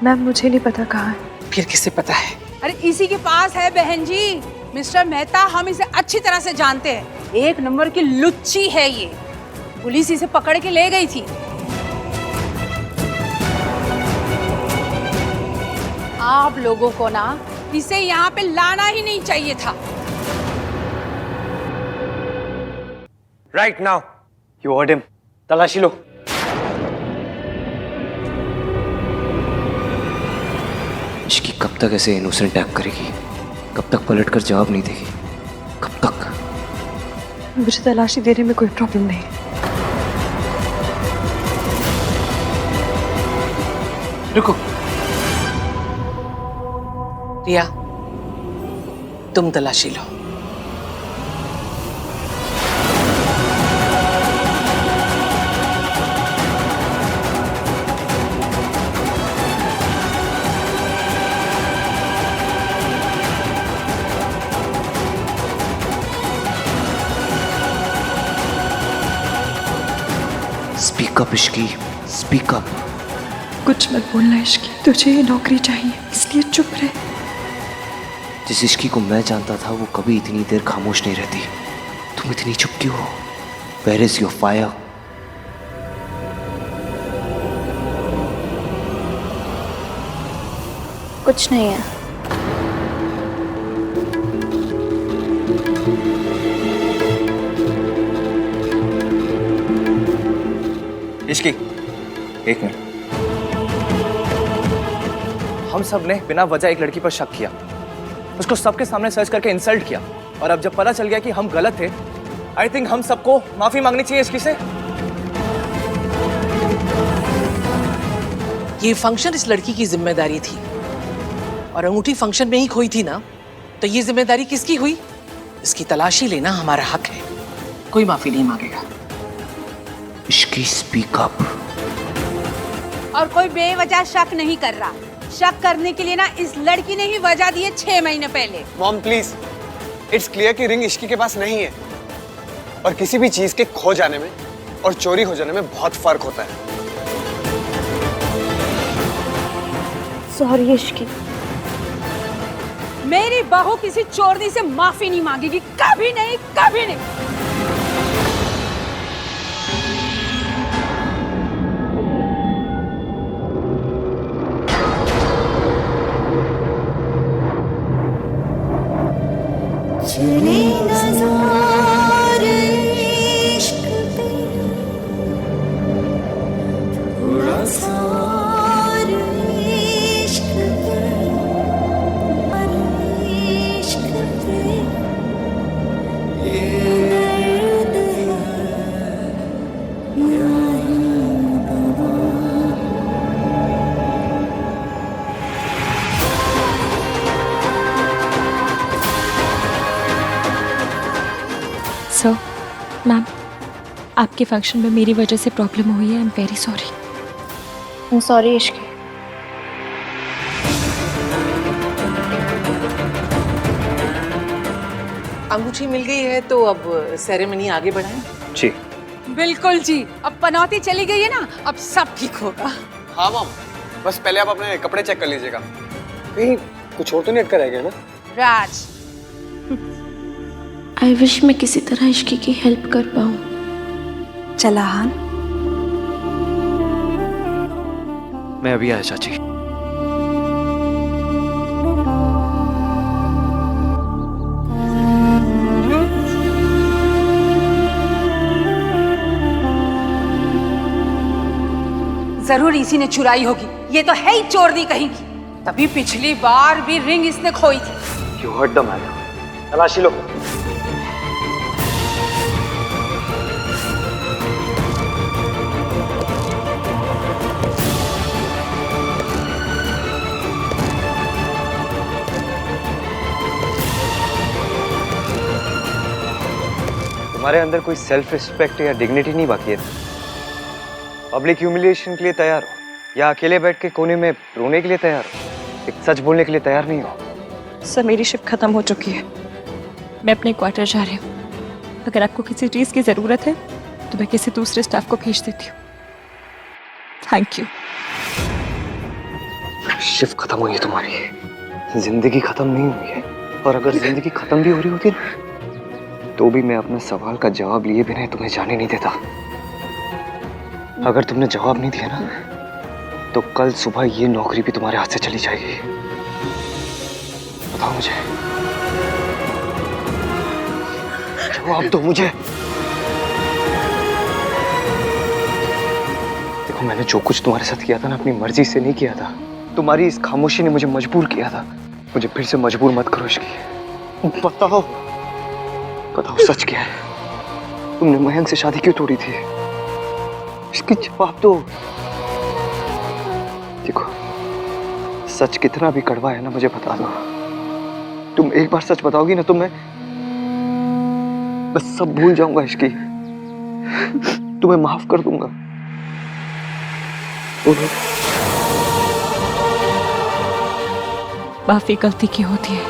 Ma'am मुझे नहीं पता कहाँ है। फिर किसे पता है? अरे इसी के पास है बहन जी। मिस्टर मेहता, हम इसे अच्छी तरह से जानते हैं। एक नंबर की लुच्ची है ये। पुलिस इसे पकड़ के ले गई थी। आप लोगों को ना इसे यहाँ पे लाना ही नहीं चाहिए था। Right now you heard him. तलाशी लो। इश्की कब तक ऐसे इनोसेंट एक्ट करेगी? कब तक पलटकर जवाब नहीं देगी? कब तक? मुझे तलाशी देने में कोई प्रॉब्लम नहीं है। रुको रिया, तुम तलाशी लो। Speak up Ishqi, speak up. कुछ मत बोलना इश्की, तुझे ये नौकरी चाहिए इसलिए चुप रहे। जिस इश्की को मैं जानता था वो कभी इतनी देर खामोश नहीं रहती। तुम इतनी चुप क्यों हो? Where is your fire? कुछ नहीं है। इश्की, एक मिनट। हम सब ने बिना वजह एक लड़की पर शक किया, उसको सबके सामने सर्च करके इंसल्ट किया, और अब जब पता चल गया कि हम गलत थे, आई थिंक हम सबको माफी मांगनी चाहिए इश्की से। ये फंक्शन इस लड़की की जिम्मेदारी थी, और अंगूठी फंक्शन में ही खोई थी ना, तो ये जिम्मेदारी किसकी हुई? इसकी तलाशी लेना हमारा हक है। कोई माफी नहीं मांगेगा। Ishki speak up. और कोई बेवजह शक नहीं कर रहा। शक करने के लिए ना इस लड़की ने ही वजह दी है 6 महीने पहले। मॉम प्लीज, इट्स क्लियर कि रिंग इश्की के पास नहीं है, और किसी भी चीज के खो जाने में और चोरी हो जाने में बहुत फर्क होता है। सॉरी इश्की। मेरी बहू किसी चोरनी से माफी नहीं मांगेगी, कभी नहीं, कभी नहीं। सर, मैम, आपके फंक्शन में मेरी वजह से प्रॉब्लम हुई है। I am very sorry. Sorry Ishki. अंगूठी मिल गई है तो अब सेरेमनी आगे बढ़ाएं। जी बिल्कुल जी। अब पनौती चली गई है ना, अब सब ठीक होगा। हाँ मॉम, बस पहले आप अपने कपड़े चेक कर लीजिएगा, कहीं कुछ और तो नहीं अटका रह गया ना। राज, आई विश मैं किसी तरह इश्की की हेल्प कर पाऊँ। चला हाँ, मैं अभी आया चाची। जरूर इसी ने चुराई होगी। ये तो है ही चोरनी कहीं की। तभी पिछली बार भी रिंग इसने खोई थी। You heard the man. तलाशी लो। तुम्हारे अंदर कोई सेल्फ रिस्पेक्ट या डिग्निटी नहीं बाकी है? पब्लिक ह्यूमिलिएशन के लिए तैयार हो या अकेले बैठ के कोने में रोने के लिए तैयार हो? एक सच बोलने के लिए तैयार नहीं हो? सर, मेरी शिफ्ट खत्म हो चुकी है, मैं अपने क्वार्टर जा रही हूँ। अगर आपको किसी चीज़ की ज़रूरत है तो मैं किसी दूसरे स्टाफ को भेज देती हूँ। Thank you. शिफ्ट खत्म हुई है तुम्हारी, जिंदगी खत्म नहीं हुई है। और अगर जिंदगी खत्म भी हो रही होती ना, तो भी मैं अपने सवाल का जवाब लिए बिना तुम्हें जाने नहीं देता। अगर तुमने जवाब नहीं दिया ना, तो कल सुबह ये नौकरी भी तुम्हारे हाथ से चली जाएगी। बताओ मुझे, जवाब दो मुझे। देखो, मैंने जो कुछ तुम्हारे साथ किया था ना, अपनी मर्जी से नहीं किया था। तुम्हारी इस खामोशी ने मुझे मजबूर किया था। मुझे फिर से मजबूर मत करो इसकी। बताओ, बताओ सच क्या है? तुमने मयंक से शादी क्यों तोड़ी थी? इसकी जवाब दो। देखो, सच कितना भी कड़वा है ना, मुझे बता दो। तुम एक बार सच बताओगी ना, तो मैं बस सब भूल जाऊंगा इसकी। तुम्हें माफ कर दूंगा। माफी गलती की होती है,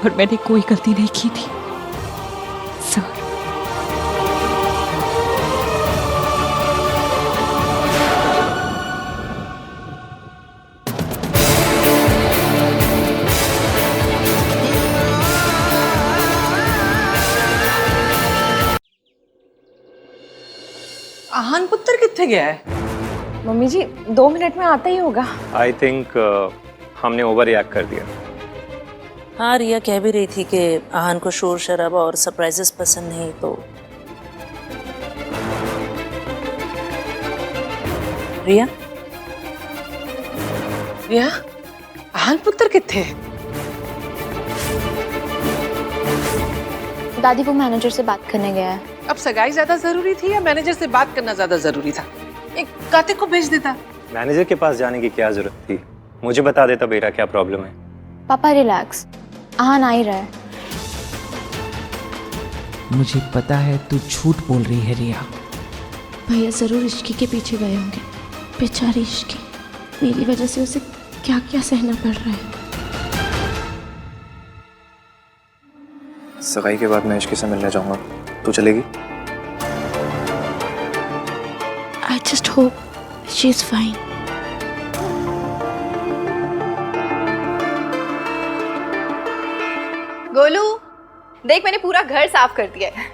और मैंने कोई गलती नहीं की थी सर। आहान पुत्र कितने गया है? मम्मी जी 2 मिनट में आता ही होगा। आई थिंक हमने ओवर रिएक्ट कर दिया। हाँ, रिया कह भी रही थी कि आहान को शोर शराबा और सरप्राइजेस पसंद नहीं, तो रिया रिया, आहान पुत्र कितने? दादी वो मैनेजर से बात करने गया है। अब सगाई ज्यादा जरूरी थी या मैनेजर से बात करना ज्यादा जरूरी था? एक कातिक को भेज देता। मैनेजर के पास जाने की क्या जरूरत थी? मुझे बता देता मेरा क्या प्रॉब्लम है। पापा रिलैक्स, आहान आ ही रहा है। मुझे पता है तू झूठ बोल रही है रिया। भैया जरूर इश्की के पीछे गए होंगे। बेचारी इश्की, मेरी वजह से उसे क्या क्या सहना पड़ रहा है। सगाई के बाद मैं इश्की से मिलने जाऊंगा, तू चलेगी? I just hope she's fine. Golu, देख मैंने पूरा घर साफ कर दिया है।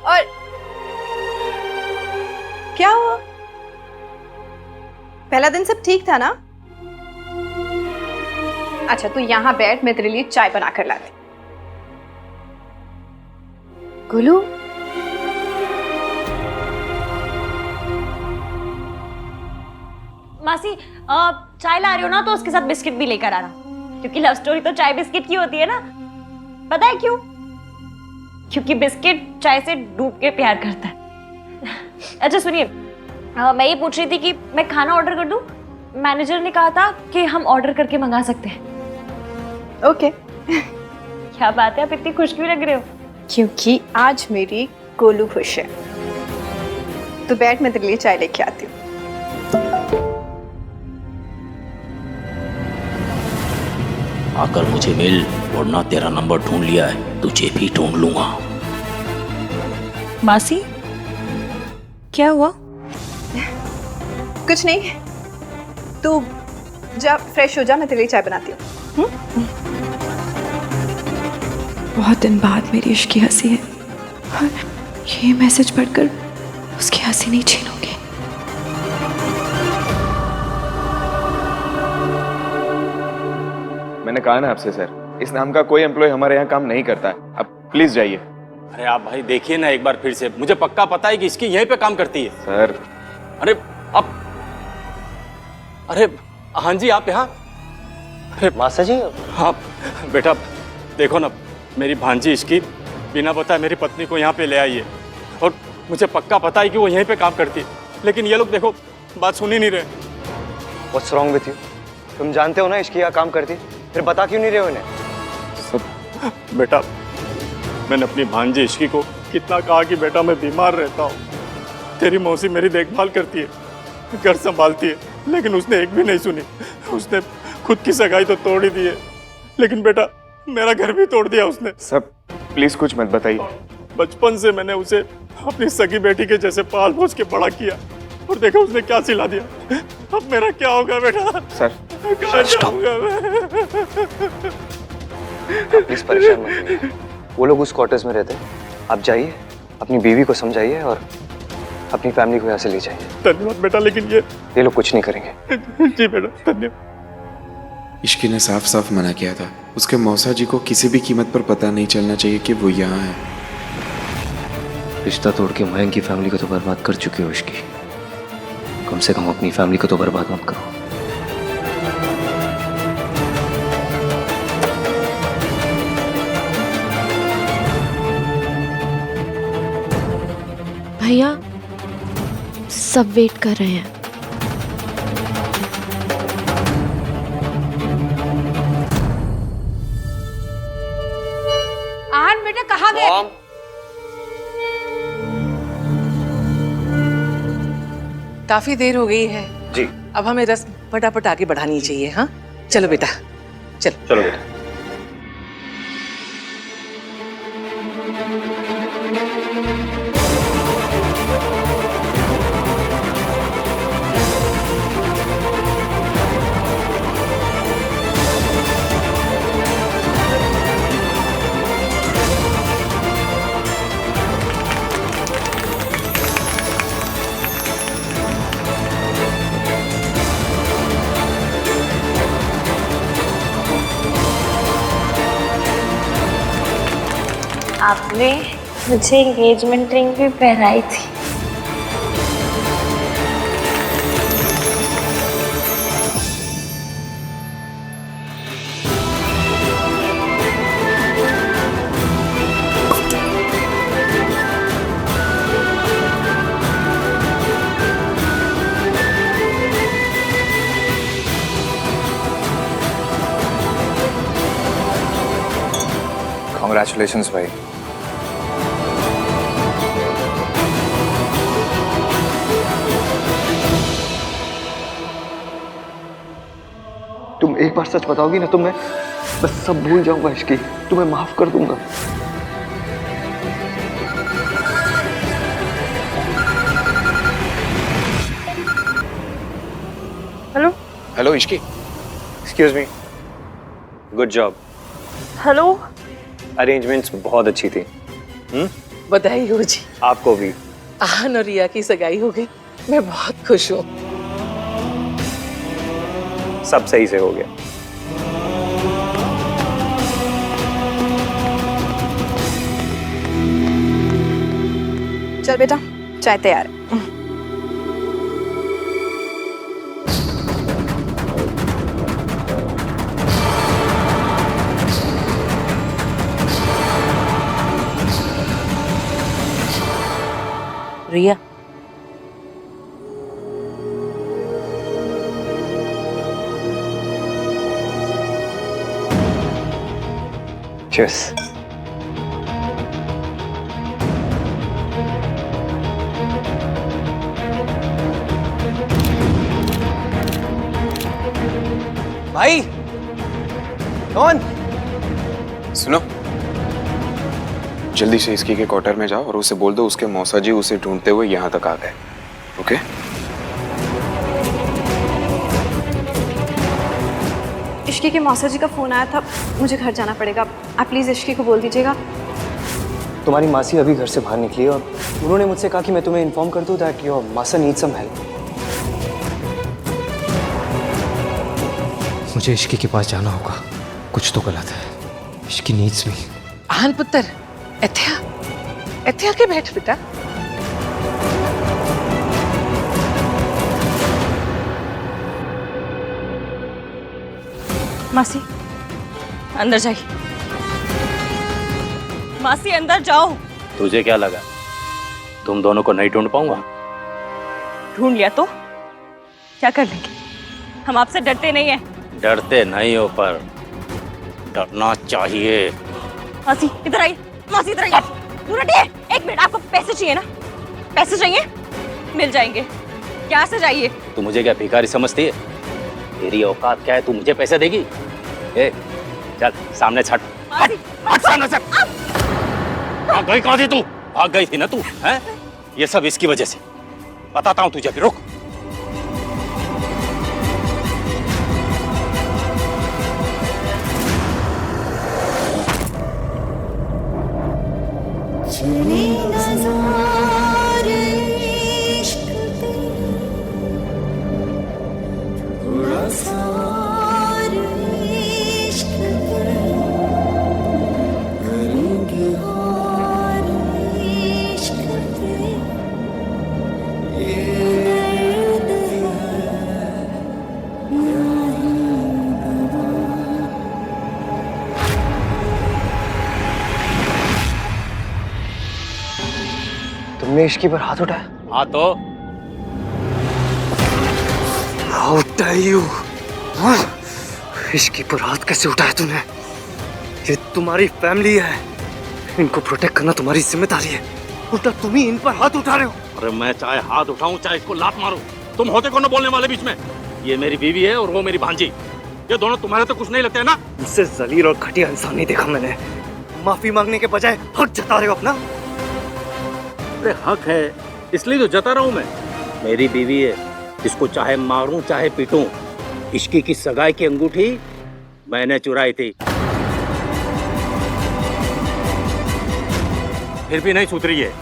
और क्या हुआ? पहला दिन सब ठीक था ना? अच्छा तू यहाँ बैठ, मैं तेरे लिए चाय बना कर लाती। गोलू, मासी चाय ला रही हो ना, तो उसके साथ बिस्किट भी लेकर आना, क्योंकि लव स्टोरी तो चाय बिस्किट की होती है ना। पता है क्यों? क्योंकि बिस्किट चाय से डूब के प्यार करता है। अच्छा सुनिए, मैं ये पूछ रही थी कि मैं खाना ऑर्डर कर दूं? मैनेजर ने कहा था कि हम ऑर्डर करके मंगा सकते हैं। ओके। क्या बात है, आप इतनी खुश क्यों लग रहे हो? क्योंकि आज मेरी गोलू खुश है। तो बैठ, मैं तेरे लिए चाय लेके आती हूँ। आकर मुझे मिल, वरना तेरा नंबर ढूंढ लिया है, तुझे भी ढूंढ लूंगा। मासी, क्या हुआ? कुछ नहीं, तू जा फ्रेश हो जा, मैं तेरे लिए चाय बनाती हूँ। बहुत दिन बाद मेरी इश्क की हंसी है, और ये मैसेज पढ़कर उसकी हंसी नहीं छीनूंगी। मैंने कहा ना आपसे सर, इस नाम का कोई एम्प्लॉय हमारे यहाँ काम नहीं करता है। अब प्लीज जाइए। अरे आप भाई देखिए ना एक बार फिर से, मुझे पक्का पता है कि इसकी यहीं पे काम करती है। सर अरे अब, अरे हाँ जी आप यहाँ? अरे मासा जी? हाँ बेटा, देखो ना, मेरी भांजी इसकी बिना बताए मेरी पत्नी को यहाँ पे ले आई है, और मुझे पक्का पता है कि वो यहीं पे काम करती है, लेकिन ये लोग देखो बात सुन ही नहीं रहे। What's wrong with you? तुम जानते हो ना इसकी यहाँ काम करती, फिर बता क्यों नहीं रहे हो इन्हें? सब बेटा, मैंने अपनी भांजी इश्की को कितना कहा कि बेटा मैं बीमार रहता हूँ, तेरी मौसी मेरी देखभाल करती है, घर संभालती है, लेकिन उसने एक भी नहीं सुनी। उसने खुद की सगाई तो तोड़ ही दी है, लेकिन बेटा मेरा घर भी तोड़ दिया उसने। सब प्लीज कुछ मत बताइए। बचपन से मैंने उसे अपनी सगी बेटी के जैसे पाल पोस के बड़ा किया, और देखो उसने क्या सिला दिया। अब मेरा क्या होगा बेटा? सर कहाँ जाऊंगा मैं? प्लीज परेशान मत होइए। वो लोग उस क्वार्टर्स में रहते हैं। आप जाइए, अपनी बीवी को समझाइए और अपनी फैमिली को यहाँ से ले जाइए। धन्यवाद बेटा, लेकिन ये लोग कुछ नहीं करेंगे। जी बेटा, धन्यवाद। इश्की ने साफ साफ मना किया था। उसके मौसा जी को किसी भी कीमत पर पता नहीं चलना चाहिए कि वो यहाँ है। रिश्ता तोड़ के मयंक की फैमिली को तो बर्बाद कर चुकी हो इश्की, कम से कम अपनी फैमिली को तो बर्बाद मत करो। भैया सब वेट कर रहे हैं। आन बेटा कहाँ गए? काफी देर हो गई है जी। अब हमें रस्म फटाफट आगे बढ़ानी चाहिए। हाँ चलो बेटा, चलो चलो बेटा। आपने मुझे एंगेजमेंट रिंग भी पहनाई थी। Congratulations भाई। तुम एक बार सच बताओगी ना तो मैं बस सब भूल जाऊंगा इश्की, तुम्हें माफ कर दूंगा। Hello hello Ishki. Excuse me. Good job. Hello. Arrangements बहुत अच्छी थी। बधाई हो जी। आपको भी। आन और रिया की सगाई हो गई, मैं बहुत खुश हूँ। सब सही से हो गया। चल बेटा, चाय तैयार है। रिया, Cheers. भाई कौन? सुनो, जल्दी से इसकी के क्वार्टर में जाओ और उसे बोल दो उसके मौसा जी उसे ढूंढते हुए यहाँ तक आ गए। ओके? इश्की के मौसा जी का फोन आया था, मुझे घर जाना पड़ेगा। आप प्लीज इश्की को बोल दीजिएगा। तुम्हारी मासी अभी घर से बाहर निकली है और उन्होंने मुझसे कहा कि मैं तुम्हें इन्फॉर्म कर दूं दैट योर मासा नीड्स सम हेल्प। मुझे इश्की के पास जाना होगा, कुछ तो गलत है। इश्की नीड्स मी। आन पुत्र, इत्थे आके बैठ बेटा। मासी अंदर जाइए। मासी अंदर जाओ। तुझे क्या लगा तुम दोनों को नहीं ढूंढ पाऊंगा? ढूंढ लिया तो क्या कर लेंगे? हम आपसे डरते नहीं हैं। डरते नहीं हो पर डरना चाहिए। मासी इधर आइए। मासी इधर आइए। दूर हटिए। एक मिनट, आपको पैसे चाहिए ना? पैसे चाहिए? मिल जाएंगे। क्या से चाहिए? तू मुझे क्या भिखारी समझती है? तेरी औकात क्या है, तू मुझे पैसे देगी? ए, चल सामने छट। हट सामने से। भाग गई कहाँ थी तू? भाग गई थी ना तू, हैं? ये सब इसकी वजह से। बताता हूँ तुझे, भी रुक। तुमने इश्की पर हाथ उठाया? हाँ तो How dare you? हाँ? इश्की पर हाथ कैसे उठाया तूने? ये तुम्हारी फैमिली है, इनको प्रोटेक्ट करना तुम्हारी जिम्मेदारी है। उल्टा तुम ही इन पर हाथ उठा रहे हो। अरे मैं चाहे हाथ उठाऊं चाहे इसको लात मारूं, तुम होते कौन बोलने वाले बीच में? ये मेरी बीवी है और वो मेरी भांजी। ये दोनों तुम्हारे तो कुछ नहीं लगते हैं ना? मुझसे जलील और घटिया इंसान नहीं देखा मैंने। माफी मांगने के बजाय हक जता रहे हो अपना। अरे हक है इसलिए तो जता रहा हूं मैं। मेरी बीवी है, इसको चाहे मारूं चाहे पीटूं। इश्की की सगाई की अंगूठी मैंने चुराई थी, फिर भी नहीं सुधरी है,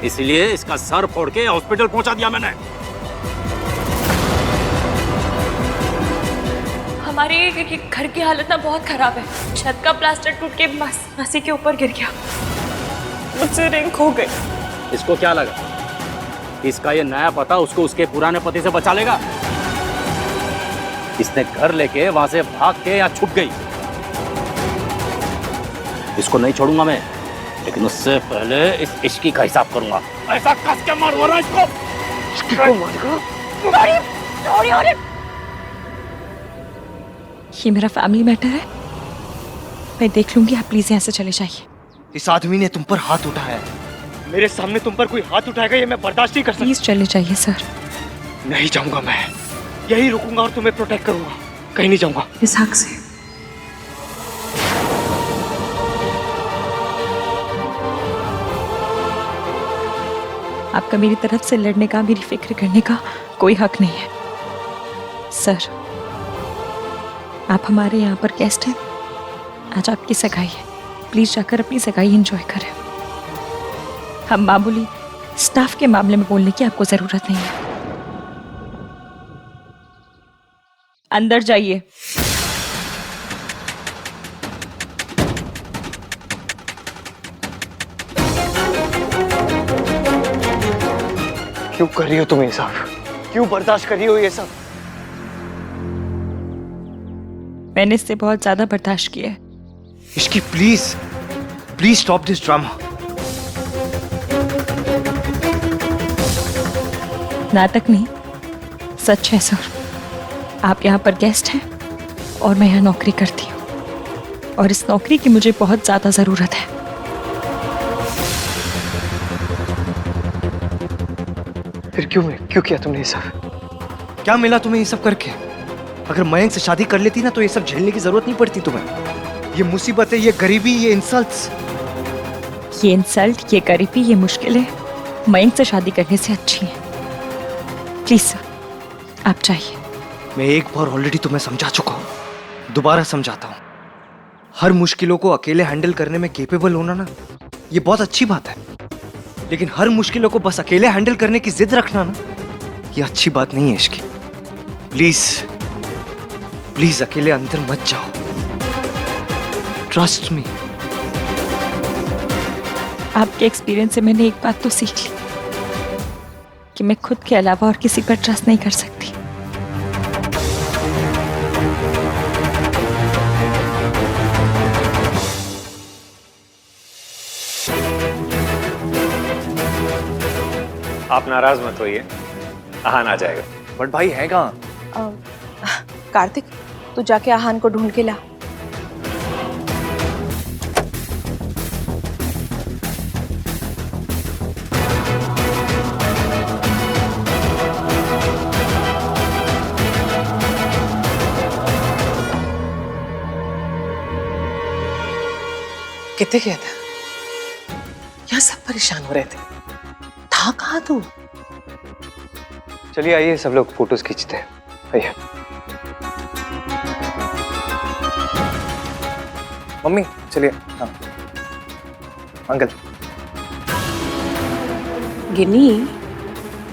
इसलिए इसका सर फोड़ के हॉस्पिटल पहुंचा दिया मैंने। हमारे घर की हालत ना बहुत खराब है। छत का प्लास्टर टूट के मासी के ऊपर गिर गया, मुझसे रिंग खो गई। इसको क्या लगा इसका ये नया पता उसको उसके पुराने पति से बचा लेगा? इसने घर लेके वहां से भाग के यहाँ छुप गई। इसको नहीं छोड़ूंगा मैं, लेकिन उससे पहले इस इश्की का हिसाब करूंगा। ऐसा कस के मारूंगा ना इसको। इश्की को मारेगा? ये मेरा फैमिली मैटर है, मैं देख लूंगी। आप प्लीज यहाँ से चले जाइए। इस आदमी ने तुम पर हाथ उठाया है, मेरे सामने तुम पर कोई हाथ उठाएगा ये मैं बर्दाश्त नहीं कर सकता। प्लीज चले जाइए सर। नहीं जाऊंगा मैं, यही रुकूंगा और तुम्हें प्रोटेक्ट करूंगा, कहीं नहीं जाऊंगा। इस हक से आपका मेरी तरफ से लड़ने का, मेरी फिक्र करने का कोई हक नहीं है सर। आप हमारे यहाँ पर गेस्ट हैं, आज आपकी सगाई है, प्लीज जाकर अपनी सगाई एंजॉय करें। हम मामूली स्टाफ के मामले में बोलने की आपको जरूरत नहीं है। अंदर जाइए। क्यों कर रही हो तुम ये सब? क्यों बर्दाश्त कर रही हो ये सब? मैंने इससे बहुत ज्यादा बर्दाश्त किया है। Ishki please please stop this drama. नाटक नहीं, सच है सर। आप यहाँ पर गेस्ट हैं और मैं यहाँ नौकरी करती हूँ, और इस नौकरी की मुझे बहुत ज्यादा जरूरत है। फिर क्यों किया तुमने ये सब? क्या मिला तुम्हें ये सब करके? अगर मयंक से शादी कर लेती ना तो ये सब झेलने की जरूरत नहीं पड़ती तुम्हें। ये मुसीबतें, ये गरीबी, ये इंसल्ट्स। ये इंसल्ट, ये गरीबी, ये मुश्किलें मयंक से शादी करने से अच्छी हैं। प्लीज सर आप चाहिए। मैं एक बार ऑलरेडी तुम्हें समझा चुका हूँ, दोबारा समझाता हूँ। हर मुश्किलों को अकेले हैंडल करने में केपेबल होना ना, ये बहुत अच्छी बात है, लेकिन हर मुश्किलों को बस अकेले हैंडल करने की जिद रखना ना, ये अच्छी बात नहीं है इश्की। प्लीज प्लीज अकेले अंदर मत जाओ, ट्रस्ट मी। आपके एक्सपीरियंस से मैंने एक बात तो सीख ली कि मैं खुद के अलावा और किसी पर ट्रस्ट नहीं कर सकती। आप नाराज मत होइए, आहान आ जाएगा। बट भाई है कहाँ? कार्तिक तू जाके आहान को ढूंढ के ला। कितने गया था? यहाँ सब परेशान हो रहे थे। था कहाँ तू? चलिए आइए सब लोग फोटोज खींचते हैं। आइए। मम्मी चलिए। हाँ अंकल। गिन्नी,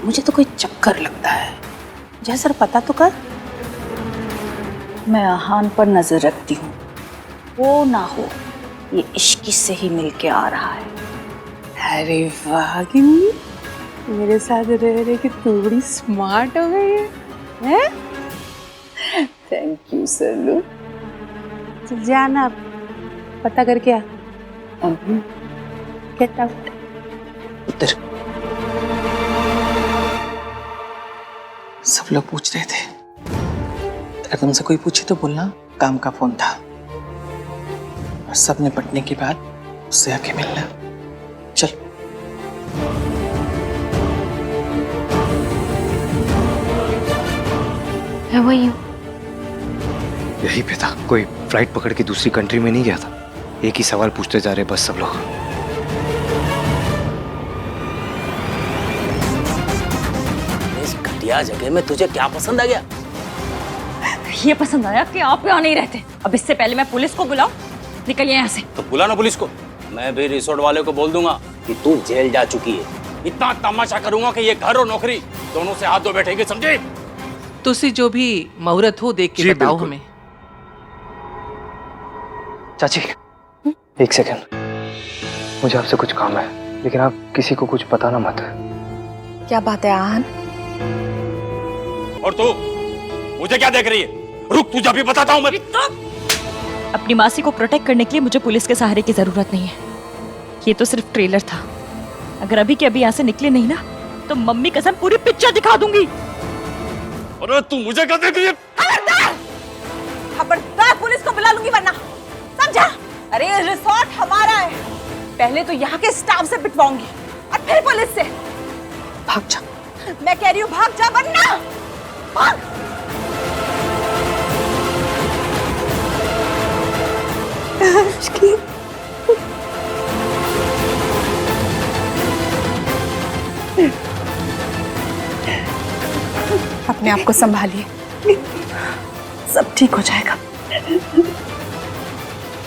मुझे तो कोई चक्कर लगता है। जैसर पता तो कर। मैं आहान पर नजर रखती हूँ, वो ना हो ये इश्की से ही मिलके आ रहा है। अरे वाह गिन्नी, मेरे साथ रह रहे कि तू बड़ी स्मार्ट हो गई है? Thank you Sallu. चल जाना, पता करके आ। Get out. उधर सब लोग पूछ रहे थे, अगर तुमसे कोई पूछे तो बोलना काम का फोन था। और सब निपटने के बाद उससे आके मिलना। चल। वही हूँ। यही पे था, कोई फ्लाइट पकड़ के दूसरी कंट्री में नहीं गया था। एक ही सवाल पूछते जा रहे बस सब लोग। इस घटिया जगह में तुझे क्या पसंद आ गया? ये पसंद आया कि आप यहाँ नहीं रहते। अब इससे पहले मैं पुलिस को बुलाऊं, निकलिए यहाँ से। तो बुला ना पुलिस को। मैं भी रिसोर्ट वाले को बोल दूंगा कि तू जेल जा चुकी है। इतना तमाशा करूंगा कि ये घर और नौकरी दोनों से हाथ धो बैठेगी, समझे? तुसी जो भी मुहूर्त हो देख के बताओ हमें। चाची एक सेकंड, मुझे आपसे कुछ काम है, लेकिन आप किसी को कुछ बताना मत। क्या बात है आहान? और तू मुझे क्या देख रही है? रुक, तुझे अभी बताता हूँ मैं। अपनी मासी को प्रोटेक्ट करने के लिए मुझे पुलिस के सहारे की जरूरत नहीं है। ये तो सिर्फ ट्रेलर था। अगर अभी के अभी यहाँ से निकले नहीं ना तो मम्मी कसम पूरी पिक्चर दिखा दूंगी। अरे तू मुझे क्या देख रही है? खबरदार! खबरदार, पुलिस को बुला लूंगी वरना, समझा? अरे ये रिसोर्ट हमारा है। पहले तो यहाँ के स्टाफ से पिटवाऊंगी और फिर पुलिस से। भाग जा। मैं कह रही हूँ भाग जा वरना भाग। अपने आप को संभालिए, सब ठीक हो जाएगा।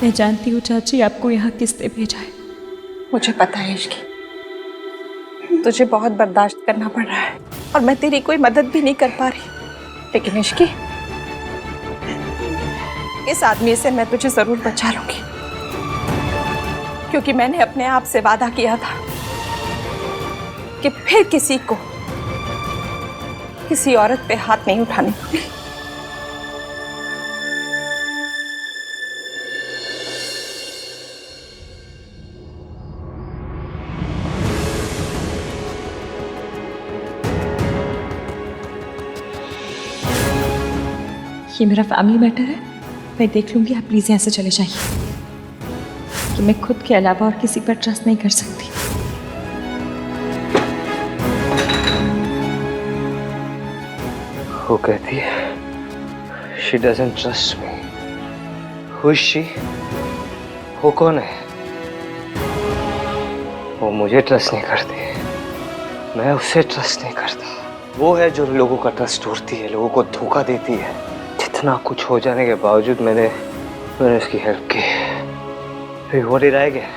मैं जानती हूँ चाची आपको यहाँ किसने भेजा है। मुझे पता है इश्की, तुझे बहुत बर्दाश्त करना पड़ रहा है और मैं तेरी कोई मदद भी नहीं कर पा रही। लेकिन इश्की, इस आदमी से मैं तुझे जरूर बचा लूंगी, क्योंकि मैंने अपने आप से वादा किया था कि फिर किसी को किसी औरत पे हाथ नहीं उठाने। ये मेरा फैमिली मैटर है, मैं देख लूंगी। आप प्लीज यहाँ से चले जाइए कि मैं खुद के अलावा और किसी पर ट्रस्ट नहीं कर सकती। वो कहती है she doesn't trust me. Who is she? वो कौन है? वो मुझे ट्रस्ट नहीं करती, मैं उसे ट्रस्ट नहीं करता। वो है जो लोगों का ट्रस्ट तोड़ती है, लोगों को धोखा देती है। जितना कुछ हो जाने के बावजूद मैंने उसकी हेल्प की। फिर वो रह गया।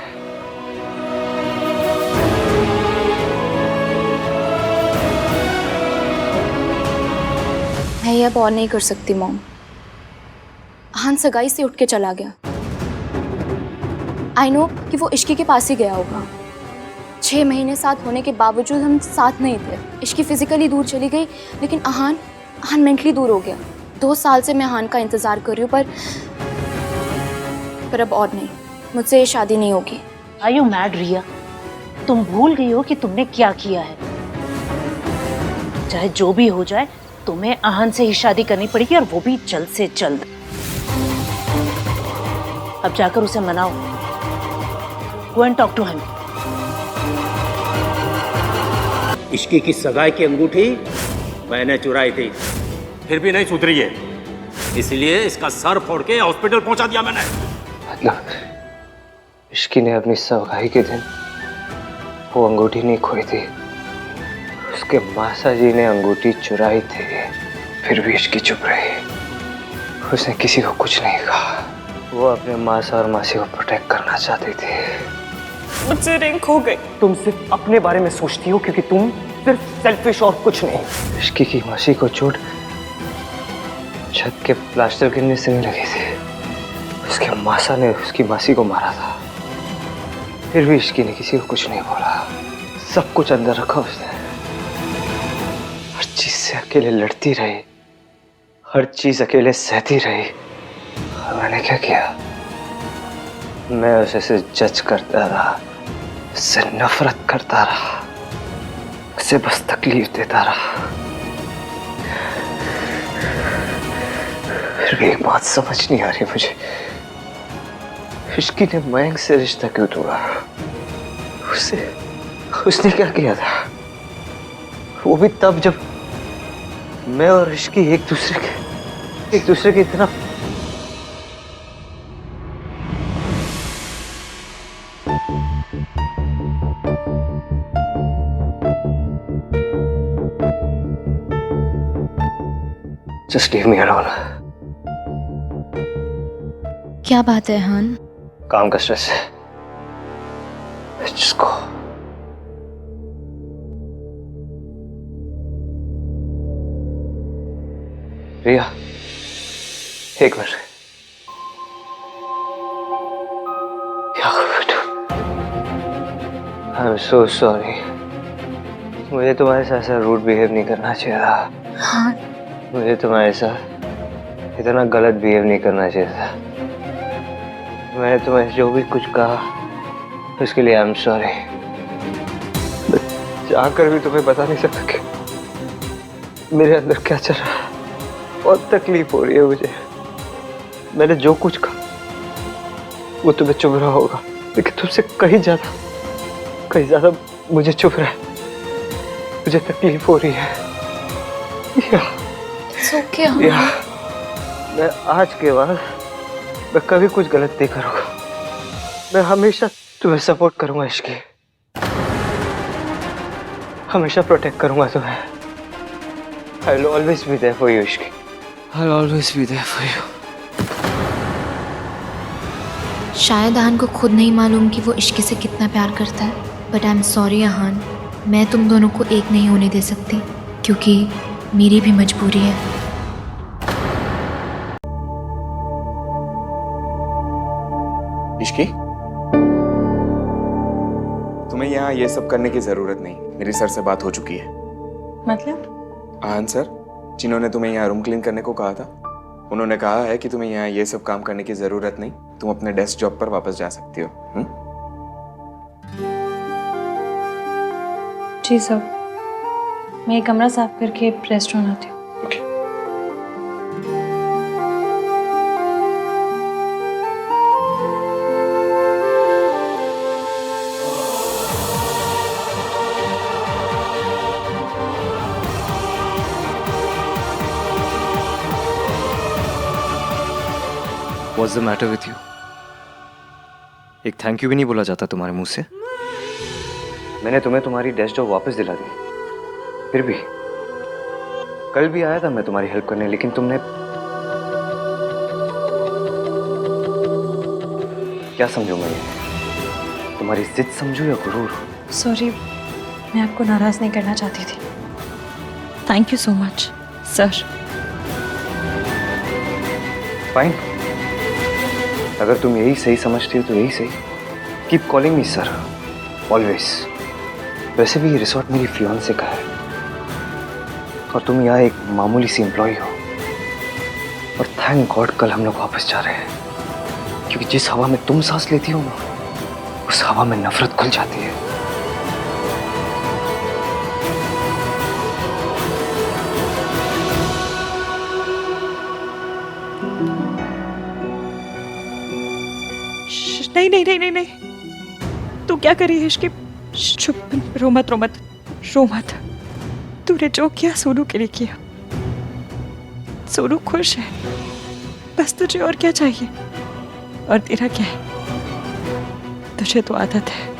मैं ये अब और नहीं कर सकती मॉम। आहान सगाई से उठ के चला गया। आई नो कि वो इश्की के पास ही गया होगा। 6 महीने साथ होने के बावजूद हम साथ नहीं थे। इश्की फिजिकली दूर चली गई, लेकिन आहान मेंटली दूर हो गया। 2 साल से मैं आहान का इंतजार कर रही हूँ, पर अब और नहीं, मुझसे ये शादी नहीं होगी। आर यू मैड रिया? तुम भूल गई हो कि तुमने क्या किया है। चाहे जो भी हो जाए, तुम्हें आहान से ही शादी करनी पड़ेगी, और वो भी जल्द से जल्द। अब जाकर उसे मनाओ। Go and talk to him. इश्की की सगाई की अंगूठी मैंने चुराई थी, फिर भी नहीं सुधरी है, इसलिए इसका सर फोड़ के हॉस्पिटल पहुंचा दिया मैंने। मतलब इश्की ने अपनी सगाई के दिन वो अंगूठी नहीं खोई थी, उसके मासा जी ने अंगूठी चुराई थी, फिर भी इसकी चुप रही। उसने किसी को कुछ नहीं कहा। वो अपने मासा और मासी को प्रोटेक्ट करना चाहती थी। मुझसे रिंग खो गई। तुम सिर्फ अपने बारे में सोचती हो क्योंकि तुम सिर्फ सेल्फिश और कुछ नहीं। इश्की की मासी को चोट छत के प्लास्टर गिरने से नहीं लगी थी। उसके मासा ने उसकी मासी को मारा था, फिर भी इश्की ने किसी को कुछ नहीं बोला। सब कुछ अंदर रखा उसने। हर चीज से अकेले लड़ती रही, हर चीज अकेले सहती रही। और मैंने क्या किया? मैं उसे जज करता रहा, उससे नफरत करता रहा, उसे बस तकलीफ देता रहा। फिर भी एक बात समझ नहीं आ रही मुझे, इश्की ने मयंक से रिश्ता क्यों तोड़ा? उसने क्या किया था? वो भी तब जब मैं और इश्की एक दूसरे की इतना Just leave me alone. क्या बात है हान? काम का स्ट्रेस है। जिसको रिया, एक मिनट। क्या आई एम सो सॉरी। मुझे तुम्हारे साथ ऐसा रूड बिहेव नहीं करना चाहिए था। हाँ। मुझे तुम्हारे साथ इतना गलत बिहेव नहीं करना चाहिए था। मैंने तुम्हें जो भी कुछ कहा उसके लिए आई एम सॉरी। जाकर भी तुम्हें बता नहीं सकता कि मेरे अंदर क्या चल रहा है। बहुत तकलीफ हो रही है मुझे। मैंने जो कुछ कहा वो तुम्हें चुभ रहा होगा, लेकिन तुमसे कहीं ज्यादा मुझे चुभ रहा है। मुझे तकलीफ हो रही है। या, मैं आज के बाद मैं कभी कुछ गलत नहीं करूंगा। मैं हमेशा तुम्हें सपोर्ट करूंगा इश्की, हमेशा प्रोटेक्ट करूंगा तुम्हें। I will always be there for you, Ishki. I'll always be there for you. शायद आहान को खुद नहीं मालूम कि वो इश्की से कितना प्यार करता है, बट आई एम सॉरी आहान, मैं तुम दोनों को एक नहीं होने दे सकती क्योंकि मेरी भी मजबूरी है। इश्की, तुम्हें यहाँ ये सब करने की जरूरत नहीं। मेरी सर से बात हो चुकी है। मतलब? आहान सर, जिन्होंने तुम्हें यहाँ रूम क्लीन करने को कहा था, उन्होंने कहा है कि तुम्हें यहाँ ये सब काम करने की जरूरत नहीं। तुम अपने डेस्क जॉब पर वापस जा सकती हो। जी सर, मैं कमरा साफ करके रेस्टोरेंट आती हूँ। What's the matter with you? एक थैंक यू भी नहीं बोला जाता तुम्हारे मुंह से? मैंने तुम्हें तुम्हारी डेस्क जॉब वापस दिला दी। फिर भी कल भी आया था मैं तुम्हारी हेल्प करने, लेकिन तुमने क्या समझो? मैं तुम्हारी जिद समझू या गुरूर? सॉरी, मैं आपको नाराज नहीं करना चाहती थी। Thank you so much sir. Fine, अगर तुम यही सही समझती हो तो यही सही। Keep calling me sir, always. वैसे भी ये रिसोर्ट मेरी फियांसे का है और तुम यहाँ एक मामूली सी एम्प्लॉय हो। और थैंक गॉड कल हम लोग वापस जा रहे हैं, क्योंकि जिस हवा में तुम सांस लेती हो ना, उस हवा में नफरत घुल जाती है। नहीं नहीं नहीं नहीं नहीं, तू क्या करी है इश्की? चुप, रो मत रो मत रो मत। तूने जो किया सोनू के लिए किया। सोनू खुश है, बस तुझे और क्या चाहिए? और तेरा क्या है? तुझे तो आदत है।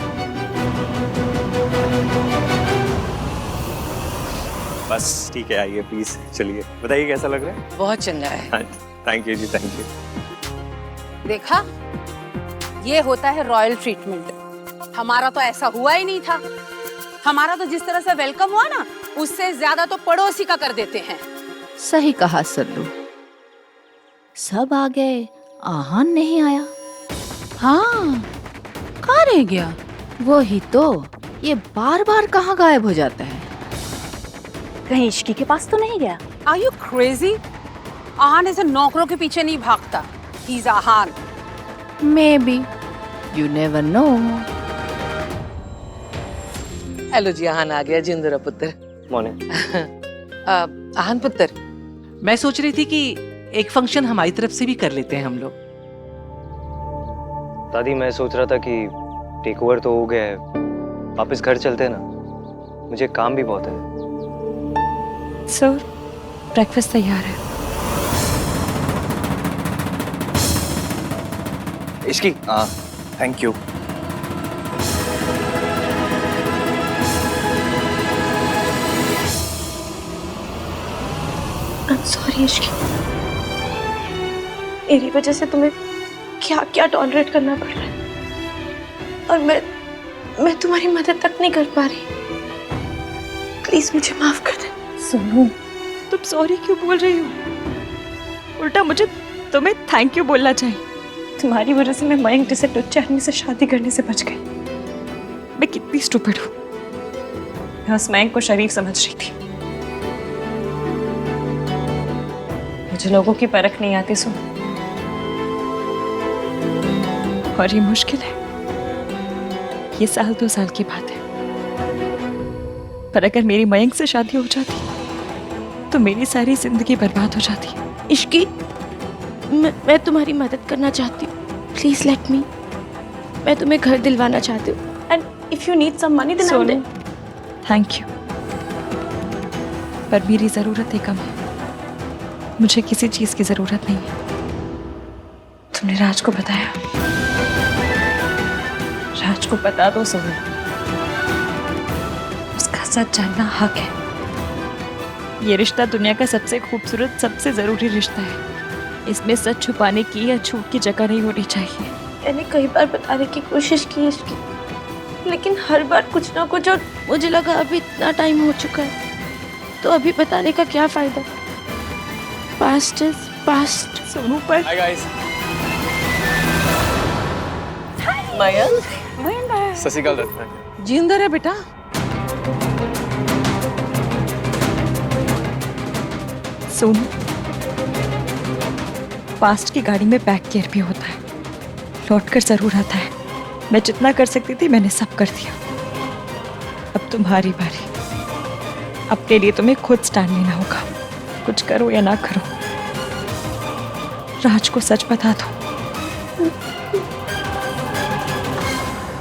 बस ठीक है, आइए प्लीज, चलिए बताइए कैसा लग रहा है। बहुत चंगा है। थैंक यू जी, थैंक यू। देखा, ये होता है रॉयल ट्रीटमेंट। हमारा तो ऐसा हुआ ही नहीं था। हमारा तो जिस तरह से वेलकम हुआ ना, उससे ज्यादा तो पड़ोसी का कर देते हैं। सही कहा सल्लू, सब आ गए, आहान नहीं आया। हाँ, कहाँ रह गया? वही तो, ये बार बार कहाँ गायब हो जाता है? कहीं इश्की के पास तो नहीं गया? Are you crazy? आहान ऐसे नौकरों के पीछे नहीं भागता। He's Aahan. Maybe, you never know. Hello जी, आहान आ गया। जिंदरा पुत्र। मॉर्निंग। आहान पुत्र, मैं सोच रही थी कि एक फंक्शन हमारी तरफ से भी कर लेते हैं हम लोग। दादी मैं सोच रहा था कि टेक ओवर तो हो गया है, वापस घर चलते हैं ना, मुझे काम भी बहुत है। सर, ब्रेकफास्ट तैयार है। Ishki, thank you. Sorry Ishki, मेरी वजह से तुम्हें क्या क्या टॉलरेट करना पड़ रहा है, और मैं तुम्हारी मदद तक नहीं कर पा रही। प्लीज मुझे माफ कर दे। सोनू, तुम सॉरी क्यों बोल रही हो? उल्टा मुझे तुम्हें थैंक यू बोलना चाहिए। तुम्हारी वजह से मैं मयंक जैसे टुच्चे आदमी से शादी करने से बच गई। मैं कितनी स्टूपिड हूँ। मैं उस मयंक को शरीफ समझ रही थी। मुझे लोगों की परख नहीं आती सुन। और ये मुश्किल है, ये 1-2 साल की बात है, पर अगर मेरी मयंक से शादी हो जाती तो मेरी सारी जिंदगी बर्बाद हो जाती। इश्की, मैं तुम्हारी मदद करना चाहती हूँ। Please let me. मैं तुम्हें घर दिलवाना चाहती हूँ। And if you need some money then I will. Thank you, पर मेरी जरूरतें कम है। मुझे किसी चीज की जरूरत नहीं है। तुमने राज को बताया? राज को बता दो सोनू, उसका सच जानना हक है। ये रिश्ता दुनिया का सबसे खूबसूरत, सबसे जरूरी रिश्ता है। इसमें सच छुपाने की या झूठ की जगह नहीं होनी चाहिए। मैंने कई बार बताने की कोशिश की इसकी, लेकिन हर बार कुछ ना कुछ, और मुझे लगा अभी इतना टाइम हो चुका है तो अभी बताने का क्या फायदा। Past is past. सोनू पर। Hi guys. मयंक। सत श्री अकाल दत्ता। जिंदर है बेटा। सोनू, पास्ट की गाड़ी में बैक गियर भी होता है, लौट कर जरूर आता है। मैं जितना कर सकती थी मैंने सब कर दिया। अब तुम्हारी बारी। अपने लिए तुम्हें खुद स्टैंड लेना होगा, कुछ करो या ना करो। राज को सच बता दो।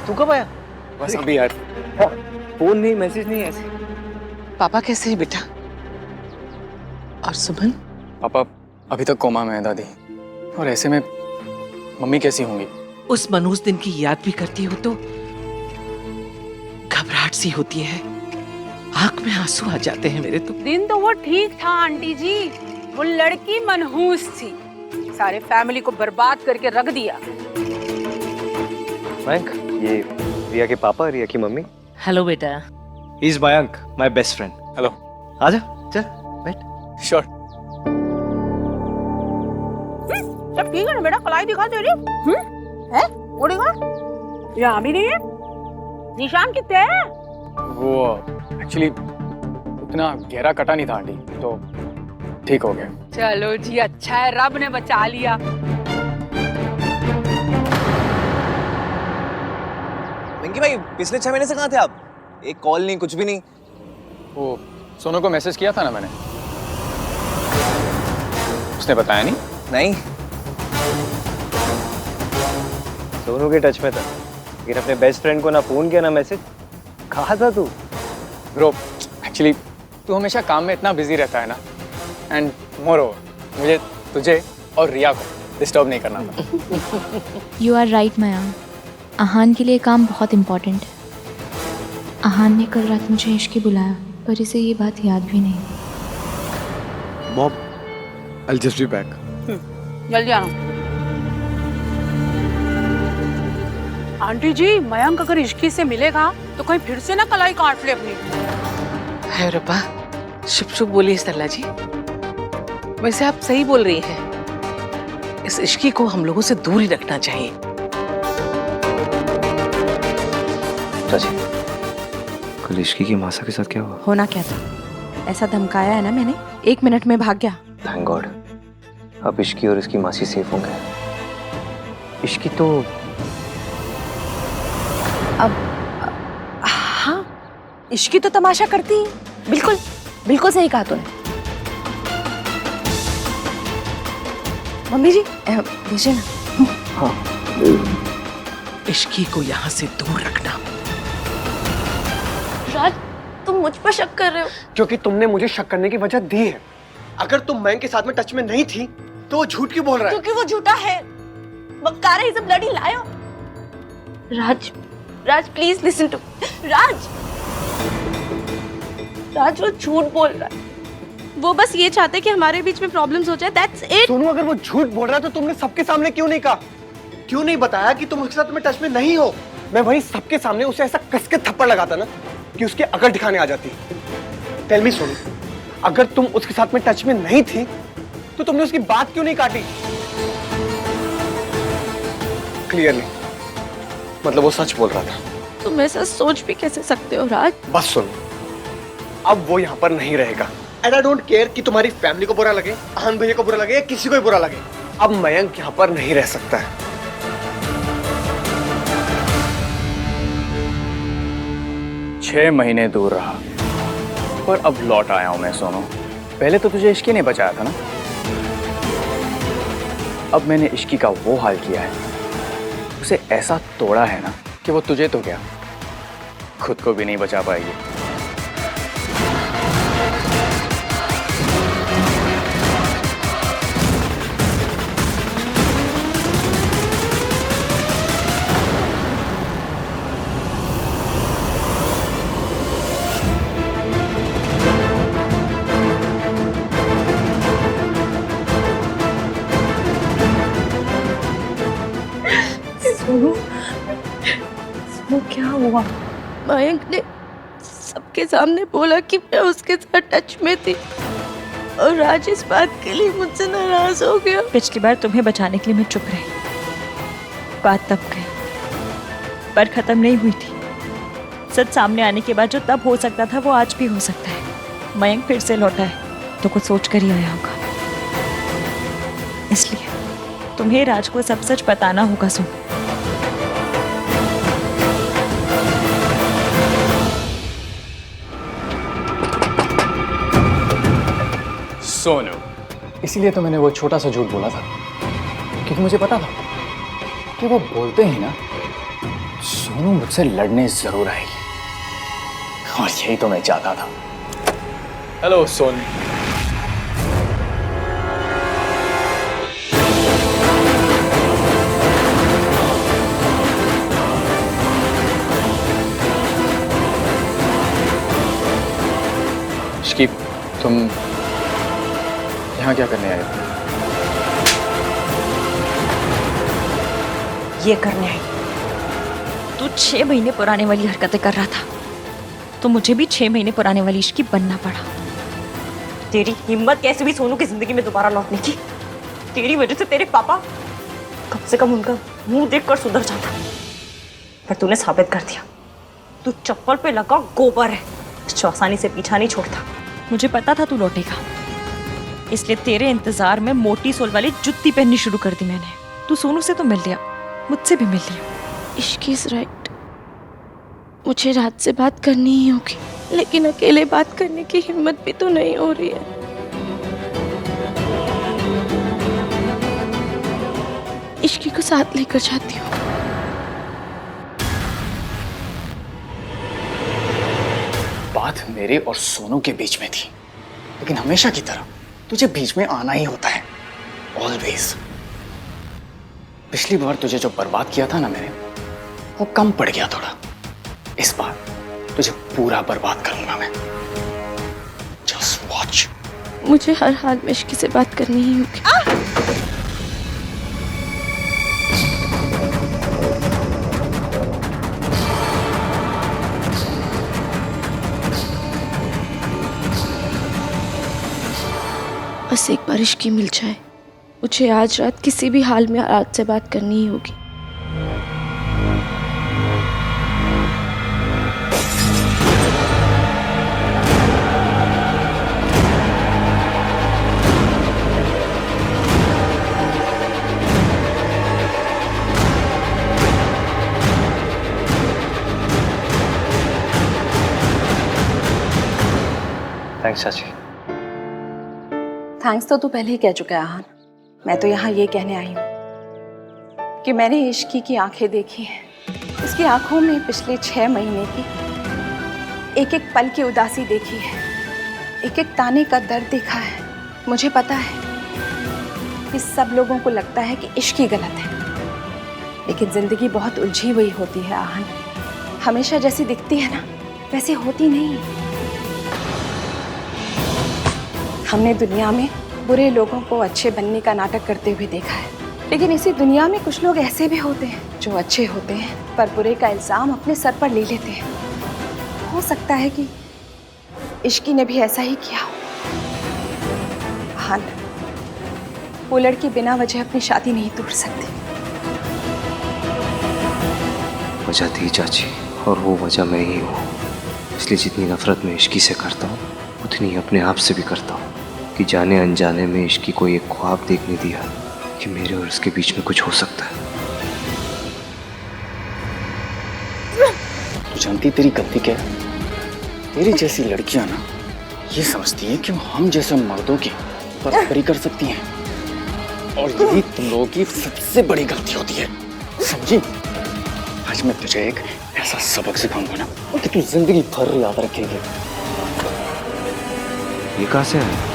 तू कब आया? बस अभी यार। फोन नहीं, मैसेज नहीं, ऐसे। पापा कैसे है बेटा? और सुमन? पापा अभी तक कोमा में है दादी, और ऐसे में मम्मी कैसी होंगी? उस मनहूस दिन की याद भी करती हो तो घबराहट सी होती है, आंख में आंसू आ जाते हैं मेरे तो। दिन तो वो ठीक था आंटी जी, वो लड़की मनहूस थी, सारे फैमिली को बर्बाद करके रख दिया। मयंक, ये रिया के पापा, रिया की मम्मी। हेलो बेटा। He is Mayank, my best friend. Hello. आजा, चल बैठ। श्योर। सब ठीक है ना बेटा? कलाई दिखा तेरी। है? वो दिखा? यहाँ भी नहीं है। निशान कितने हैं? वो एक्चुअली उतना गहरा कटा नहीं था आंटी, तो ठीक हो गया। चलो जी, अच्छा है, रब ने बचा लिया। वेंकी भाई, पिछले 6 महीने से कहाँ थे आप? एक कॉल नहीं, कुछ भी नहीं। वो सोनू को मैसेज किया था ना मैंने, उसने बताया नहीं। नहीं, सोनू के टच में था, लेकिन अपने बेस्ट फ्रेंड को ना फोन किया ना मैसेज। कहा था तू? ब्रो, एक्चुअली तू हमेशा काम में इतना बिजी रहता है ना, एंड मोरओवर मुझे तुझे और रिया को डिस्टर्ब नहीं करना था। यू आर राइट मयंक, आहान के लिए काम बहुत इम्पोर्टेंट है। आहान ने कल रात मुझे इश्की बुलाया, पर इसे ये बात याद भी नहीं। Mom, I'll just be back. जल्दी आना। आंटी जी, मयंक अगर इश्की से मिलेगा तो कहीं फिर से ना कलाई काट ले अपनी। है रब्बा, शुभ शुभ बोलिए सरला जी। वैसे आप सही बोल रही हैं, इस इश्की को हम लोगों से दूर ही रखना चाहिए। राजी, कल इश्की की मासा के साथ क्या हुआ? होना क्या था? ऐसा धमकाया है ना मैंने, 1 मिनट में भाग गया। थैंक गॉड, अब इश्की और इसकी मासी सेफ होंगे। इश्की तो हाँ, इश्की तो तमाशा करती है। बिल्कुल बिल्कुल सही कहा तूने। मम्मी जी भेजे ना। हाँ, इश्की को यहाँ से दूर रखना। राज, तुम मुझ पर शक कर रहे हो? क्योंकि तुमने मुझे शक करने की वजह दी है। अगर तुम मयंक के साथ में टच में नहीं थी तो वो झूठ क्यों बोल रहा है? क्योंकि वो झूठा है। बकरा है, सब ब्लडी लायो। राज, राज प्लीज लिसन टू। राज, राज वो झूठ बोल रहा है। वो बस ये चाहते कि हमारे बीच में प्रॉब्लम्स हो जाए, दैट्स इट। सोनू, अगर वो झूठ बोल रहा है तो तुमने सबके सामने क्यों नहीं कहा? क्यों नहीं बताया कि तुम उसके साथ में टच में नहीं हो? मैं वहीं सबके सामने उसे ऐसा कस के थप्पड़ लगाता ना कि उसकी अकल ठिकाने आ जाती। टेल मी सोनू, अगर तुम उसके साथ में टच में नहीं थी तो तुमने उसकी बात क्यों नहीं काटी? क्लियरली मतलब वो सच बोल रहा था। तुम ऐसा सोच भी कैसे सकते हो राज? बस सुनो, अब वो यहाँ पर नहीं रहेगा। एंड आई डोंट केयर कि तुम्हारी फैमिली को बुरा लगे, आन भैया को बुरा लगे या किसी को भी बुरा लगे। अब मयंक यहाँ पर नहीं रह सकता है। 6 महीने दूर रहा, पर अब लौट आया हूं मैं सोनू। पहले तो तुझे इश्की ने बचाया था ना, अब मैंने इश्की का वो हाल किया है, उसे ऐसा तोड़ा है ना कि वो तुझे तो क्या, खुद को भी नहीं बचा पाएगी। वो क्या हुआ? मयंक ने सबके सामने बोला कि मैं उसके साथ टच में थी और राज इस बात के लिए मुझसे नाराज हो गया। पिछली बार तुम्हें बचाने के लिए मैं चुप रही, बात तब गई पर खत्म नहीं हुई थी। सच सामने आने के बाद जो तब हो सकता था वो आज भी हो सकता है। मयंक फिर से लौटा है तो कुछ सोच कर ही आया होगा, इसलिए तुम्हें राज को सब सच बताना होगा। सोनू, इसीलिए तो मैंने वो छोटा सा झूठ बोला था, क्योंकि मुझे पता था कि वो बोलते ही ना सोनू मुझसे लड़ने जरूर आएगी, और यही तो मैं चाहता था। हेलो सोनू। इश्की, तुम यहाँ क्या करने आए हो? ये करने आई। तू 6 महीने पुराने वाली हरकतें कर रहा था तो मुझे भी 6 महीने पुराने वाली इश्की बनना पड़ा। तेरी हिम्मत कैसे भी सोनू की जिंदगी में दोबारा लौटने की। तेरी वजह से तेरे पापा कम से कम उनका मुंह देखकर सुधर जाता, पर तूने साबित कर दिया तू चप्पल पे लगा गोबर है, जो आसानी से पीछा नहीं छोड़ता। मुझे पता था तू लौटेगा, इसलिए तेरे इंतजार में मोटी सोल वाली जुत्ती पहननी शुरू कर दी मैंने। तू सोनू से तो मिल लिया, मुझसे भी मिल लिया। इश्की इज राइट, मुझे रात से बात करनी ही होगी, लेकिन अकेले बात करने की हिम्मत भी तो नहीं हो रही है। इश्की को साथ लेकर जाती हूँ। बात मेरे और सोनू के बीच में थी, लेकिन हमेशा की तरह तुझे बीच में आना ही होता है, ऑलवेज। पिछली बार तुझे जो बर्बाद किया था ना मैंने, वो कम पड़ गया थोड़ा। इस बार तुझे पूरा बर्बाद करूंगा मैं। मुझे हर हाल में इश्की से बात करनी ही होगी। बस एक बार इश्की मिल जाए, मुझे आज रात किसी भी हाल में आज से बात करनी ही होगी। थैंक्स चाची। थैंक्स तो तू पहले ही कह चुका है आहान। मैं तो यहाँ ये कहने आई हूँ कि मैंने इश्की की आंखें देखी हैं। उसकी आंखों में पिछले 6 महीने की एक एक पल की उदासी देखी है, एक एक ताने का दर्द देखा है। मुझे पता है कि सब लोगों को लगता है कि इश्की गलत है, लेकिन जिंदगी बहुत उलझी हुई होती है आहान। हमेशा जैसी दिखती है ना, वैसी होती नहीं। हमने दुनिया में बुरे लोगों को अच्छे बनने का नाटक करते हुए देखा है, लेकिन इसी दुनिया में कुछ लोग ऐसे भी होते हैं जो अच्छे होते हैं पर बुरे का इल्जाम अपने सर पर ले लेते हैं। हो सकता है कि इश्की ने भी ऐसा ही किया हो। हाँ, वो लड़की बिना वजह अपनी शादी नहीं तोड़ सकती। वजह थी चाची, और वो वजह मैं ही हूँ। इसलिए जितनी नफरत मैं इश्की से करता हूँ उतनी अपने आप से भी करता हूँ कि जाने अनजाने में इश्की को एक ख्वाब देखने दिया कि मेरे और उसके बीच में कुछ हो सकता है। तू जानती तेरी गलती क्या है? तेरी जैसी लड़कियां ना ये समझती हैं कि वो हम जैसे मर्दों की बराबरी कर सकती हैं, और यही तुम लोगों की सबसे बड़ी गलती होती है, समझी? आज मैं तुझे एक ऐसा सबक सिखाऊंगा ना कि तू जिंदगी भर याद रखेगी। ये कहाँ से है?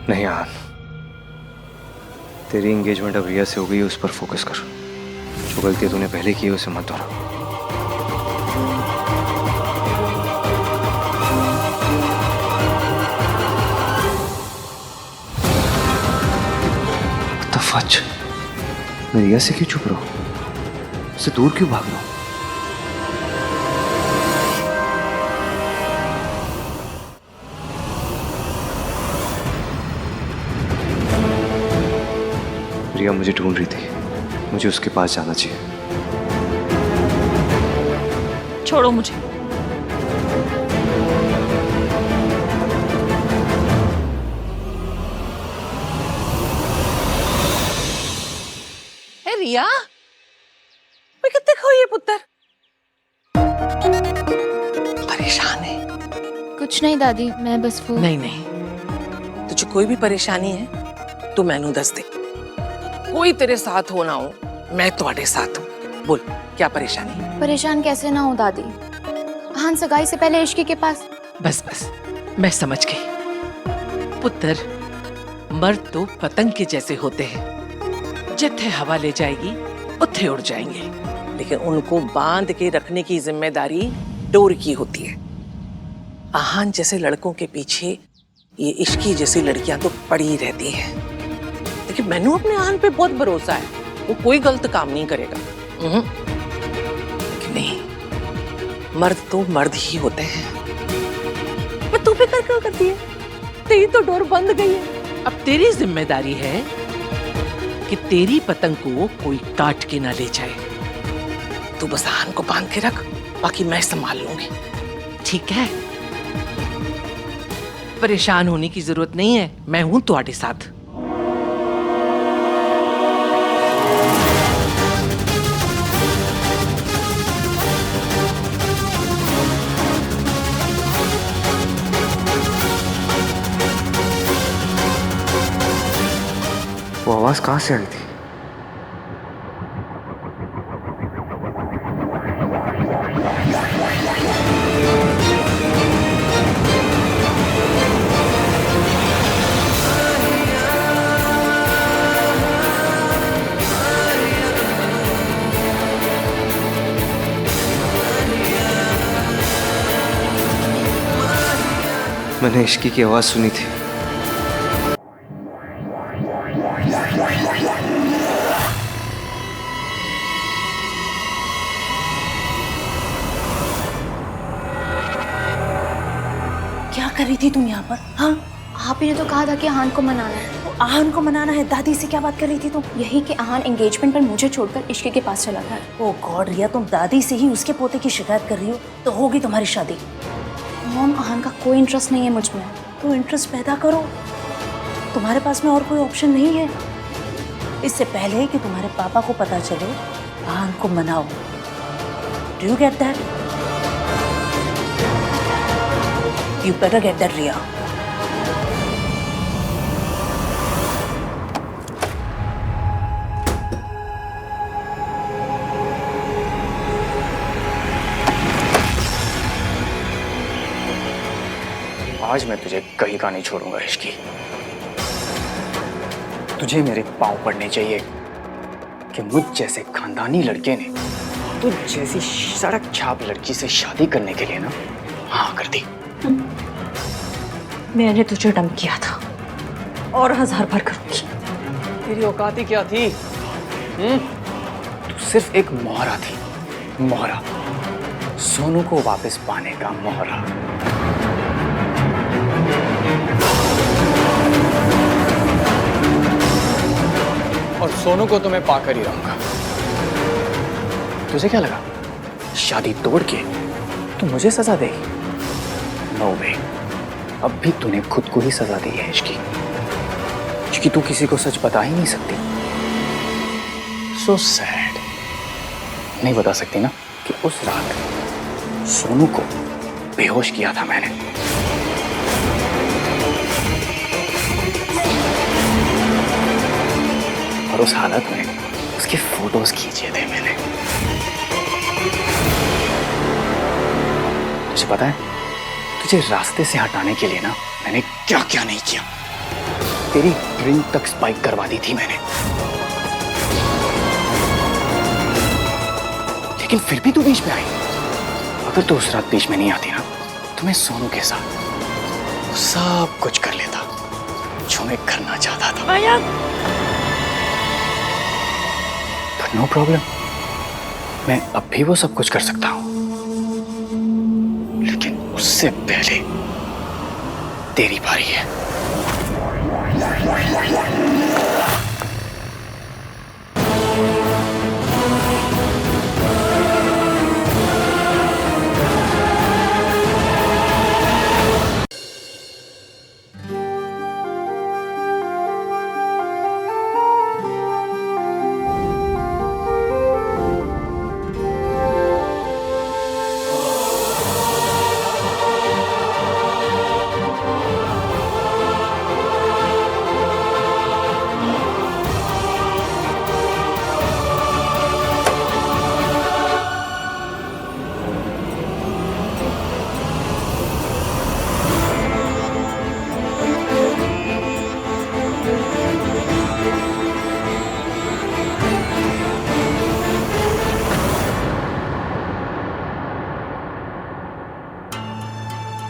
नहीं आन, तेरी एंगेजमेंट अब रिया से हो गई, उस पर फोकस कर। जो गलती तूने पहले की है उसे मत दोहरा। फच, मैं रिया से क्यों चुप रहा हूं? उससे दूर क्यों भाग रहा हूं? रिया मुझे ढूंढ रही थी, मुझे उसके पास जाना चाहिए। छोड़ो मुझे। रिया, मैं कितने खोई है पुत्र? परेशान है? कुछ नहीं दादी, मैं बस वो नहीं नहीं, तुझे कोई भी परेशानी है तो मैनू दस दे। कोई तेरे साथ हो ना हो, मैं तुम्हारे साथ हूँ। बोल क्या परेशानी है? परेशान कैसे ना हो दादी, आहान सगाई से पहले इश्की के पास। बस बस, मैं समझ गई पुत्र। मर्द तो पतंग के जैसे होते हैं, जिथे हवा ले जाएगी उथे उड़ जाएंगे, लेकिन उनको बांध के रखने की जिम्मेदारी डोर की होती है। आहान जैसे लड़कों के पीछे ये इश्की जैसी लड़कियां तो पड़ी रहती हैं, लेकिन मैंने अपने आहान पे बहुत भरोसा है, वो कोई गलत काम नहीं करेगा। लेकिन नहीं, मर्द तो मर्द ही होते हैं। पर तू फिक्र क्यों करती है? तेरी तो डोर बंद गई है। अब तेरी जिम्मेदारी है कि तेरी पतंग को कोई काट के ना ले जाए। तू बस आहान को बांध के रख, बाकी मैं संभाल लूंगी, ठीक है? परेशान होने की जरूरत नहीं है, मैं हूं तुम्हारे साथ। वो आवाज कहाँ से आई थी? मैंने इश्की की आवाज सुनी थी। क्या कर रही थी तुम यहाँ पर? हाँ, आप ही ने तो कहा था कि आहान को मनाना है। तो आहान को मनाना है। दादी से क्या बात कर रही थी तुम? यही कि आहान एंगेजमेंट पर मुझे छोड़कर इश्की के पास चला गया। ओ गॉड रिया, तुम दादी से ही उसके पोते की शिकायत कर रही हो? तो होगी तुम्हारी शादी। मॉम, आहान का कोई इंटरेस्ट नहीं है मुझ में। तो इंटरेस्ट पैदा करो। तुम्हारे पास में और कोई ऑप्शन नहीं है। इससे पहले कि तुम्हारे पापा को पता चले, आहान को मनाओ। Do you get that? You better get that, Riya. आज मैं तुझे कहीं का नहीं छोड़ूंगा इश्की। तुझे मेरे पांव पड़ने चाहिए कि मुझ जैसे खानदानी लड़के ने तुझ जैसी सड़क छाप लड़की से शादी करने के लिए ना हाँ कर दी। मैंने तुझे डंप किया था और 1000 बार करूंगी। तेरी औकात ही क्या थी? तू सिर्फ एक मोहरा थी, मोहरा। सोनू को वापस पाने का मोहरा। और सोनू को तो मैं पाकर ही रहूंगा। तुझे क्या लगा शादी तोड़ के तू मुझे सजा देगी? नो वे। अब भी तूने खुद को ही सजा दी है इश्की, क्योंकि तू किसी को सच बता ही नहीं सकती। So sad. नहीं बता सकती ना कि उस रात सोनू को बेहोश किया था मैंने। और उस हालत में उसके फोटोज खींचे थे मैंने। तुझे पता है, तुझे रास्ते से हटाने के लिए ना मैंने क्या क्या नहीं किया। तेरी ड्रिंक तक स्पाइक करवा दी थी मैंने, लेकिन फिर भी तू बीच में आई। अगर तू उस रात बीच में नहीं आती ना तो मैं सोनू के साथ सब कुछ कर लेता जो मैं करना चाहता था। बट नो प्रॉब्लम, मैं अब भी वो सब कुछ कर सकता हूं, लेकिन उससे पहले तेरी बारी है।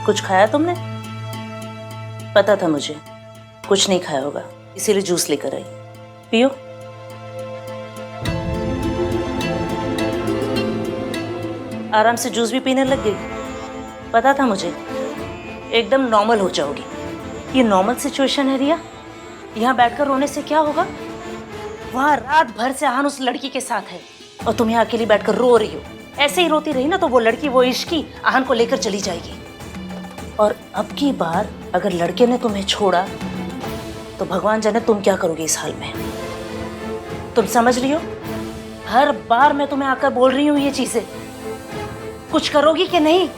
कुछ खाया तुमने? पता था मुझे कुछ नहीं खाया होगा, इसीलिए जूस लेकर आई। पियो। आराम से जूस भी पीने लग गई। पता था मुझे एकदम नॉर्मल हो जाओगी। ये नॉर्मल सिचुएशन है रिया। यहाँ बैठकर रोने से क्या होगा? वहाँ रात भर से आहान उस लड़की के साथ है और तुम यहाँ अकेली बैठकर रो रही हो। ऐसे ही रोती रही ना तो वो लड़की, वो इश्की आहान को लेकर चली जाएगी। और अब की बार अगर लड़के ने तुम्हें छोड़ा तो भगवान जाने तुम क्या करोगे इस हाल में। तुम समझ रही हो? हर बार मैं तुम्हें आकर बोल रही हूँ ये चीजें, कुछ करोगी कि नहीं?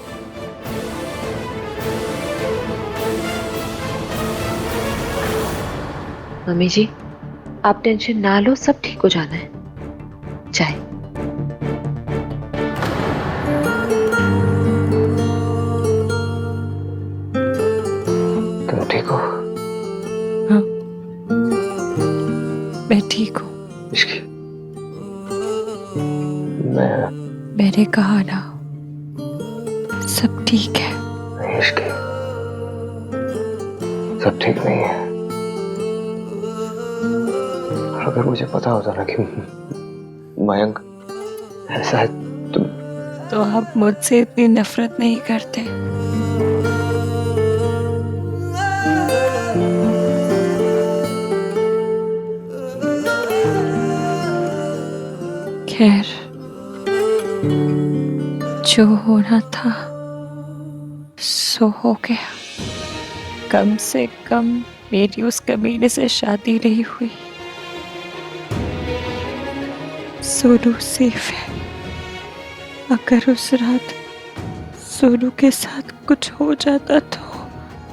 मम्मी जी, आप टेंशन ना लो, सब ठीक हो जाना है। चाय। तुम ठीक हो? हाँ, मैं ठीक हूँ। इश्की, मैंने कहा ना सब ठीक है। इश्की, सब ठीक नहीं है। और अगर मुझे पता होता ना कि मयंक ऐसा है तो आप मुझसे इतनी नफरत नहीं करते। खैर, जो होना था सो हो गया। कम से कम मेरी उस कमीने से शादी नहीं हुई। सोनू सेफ है। अगर उस रात सोनू के साथ कुछ हो जाता तो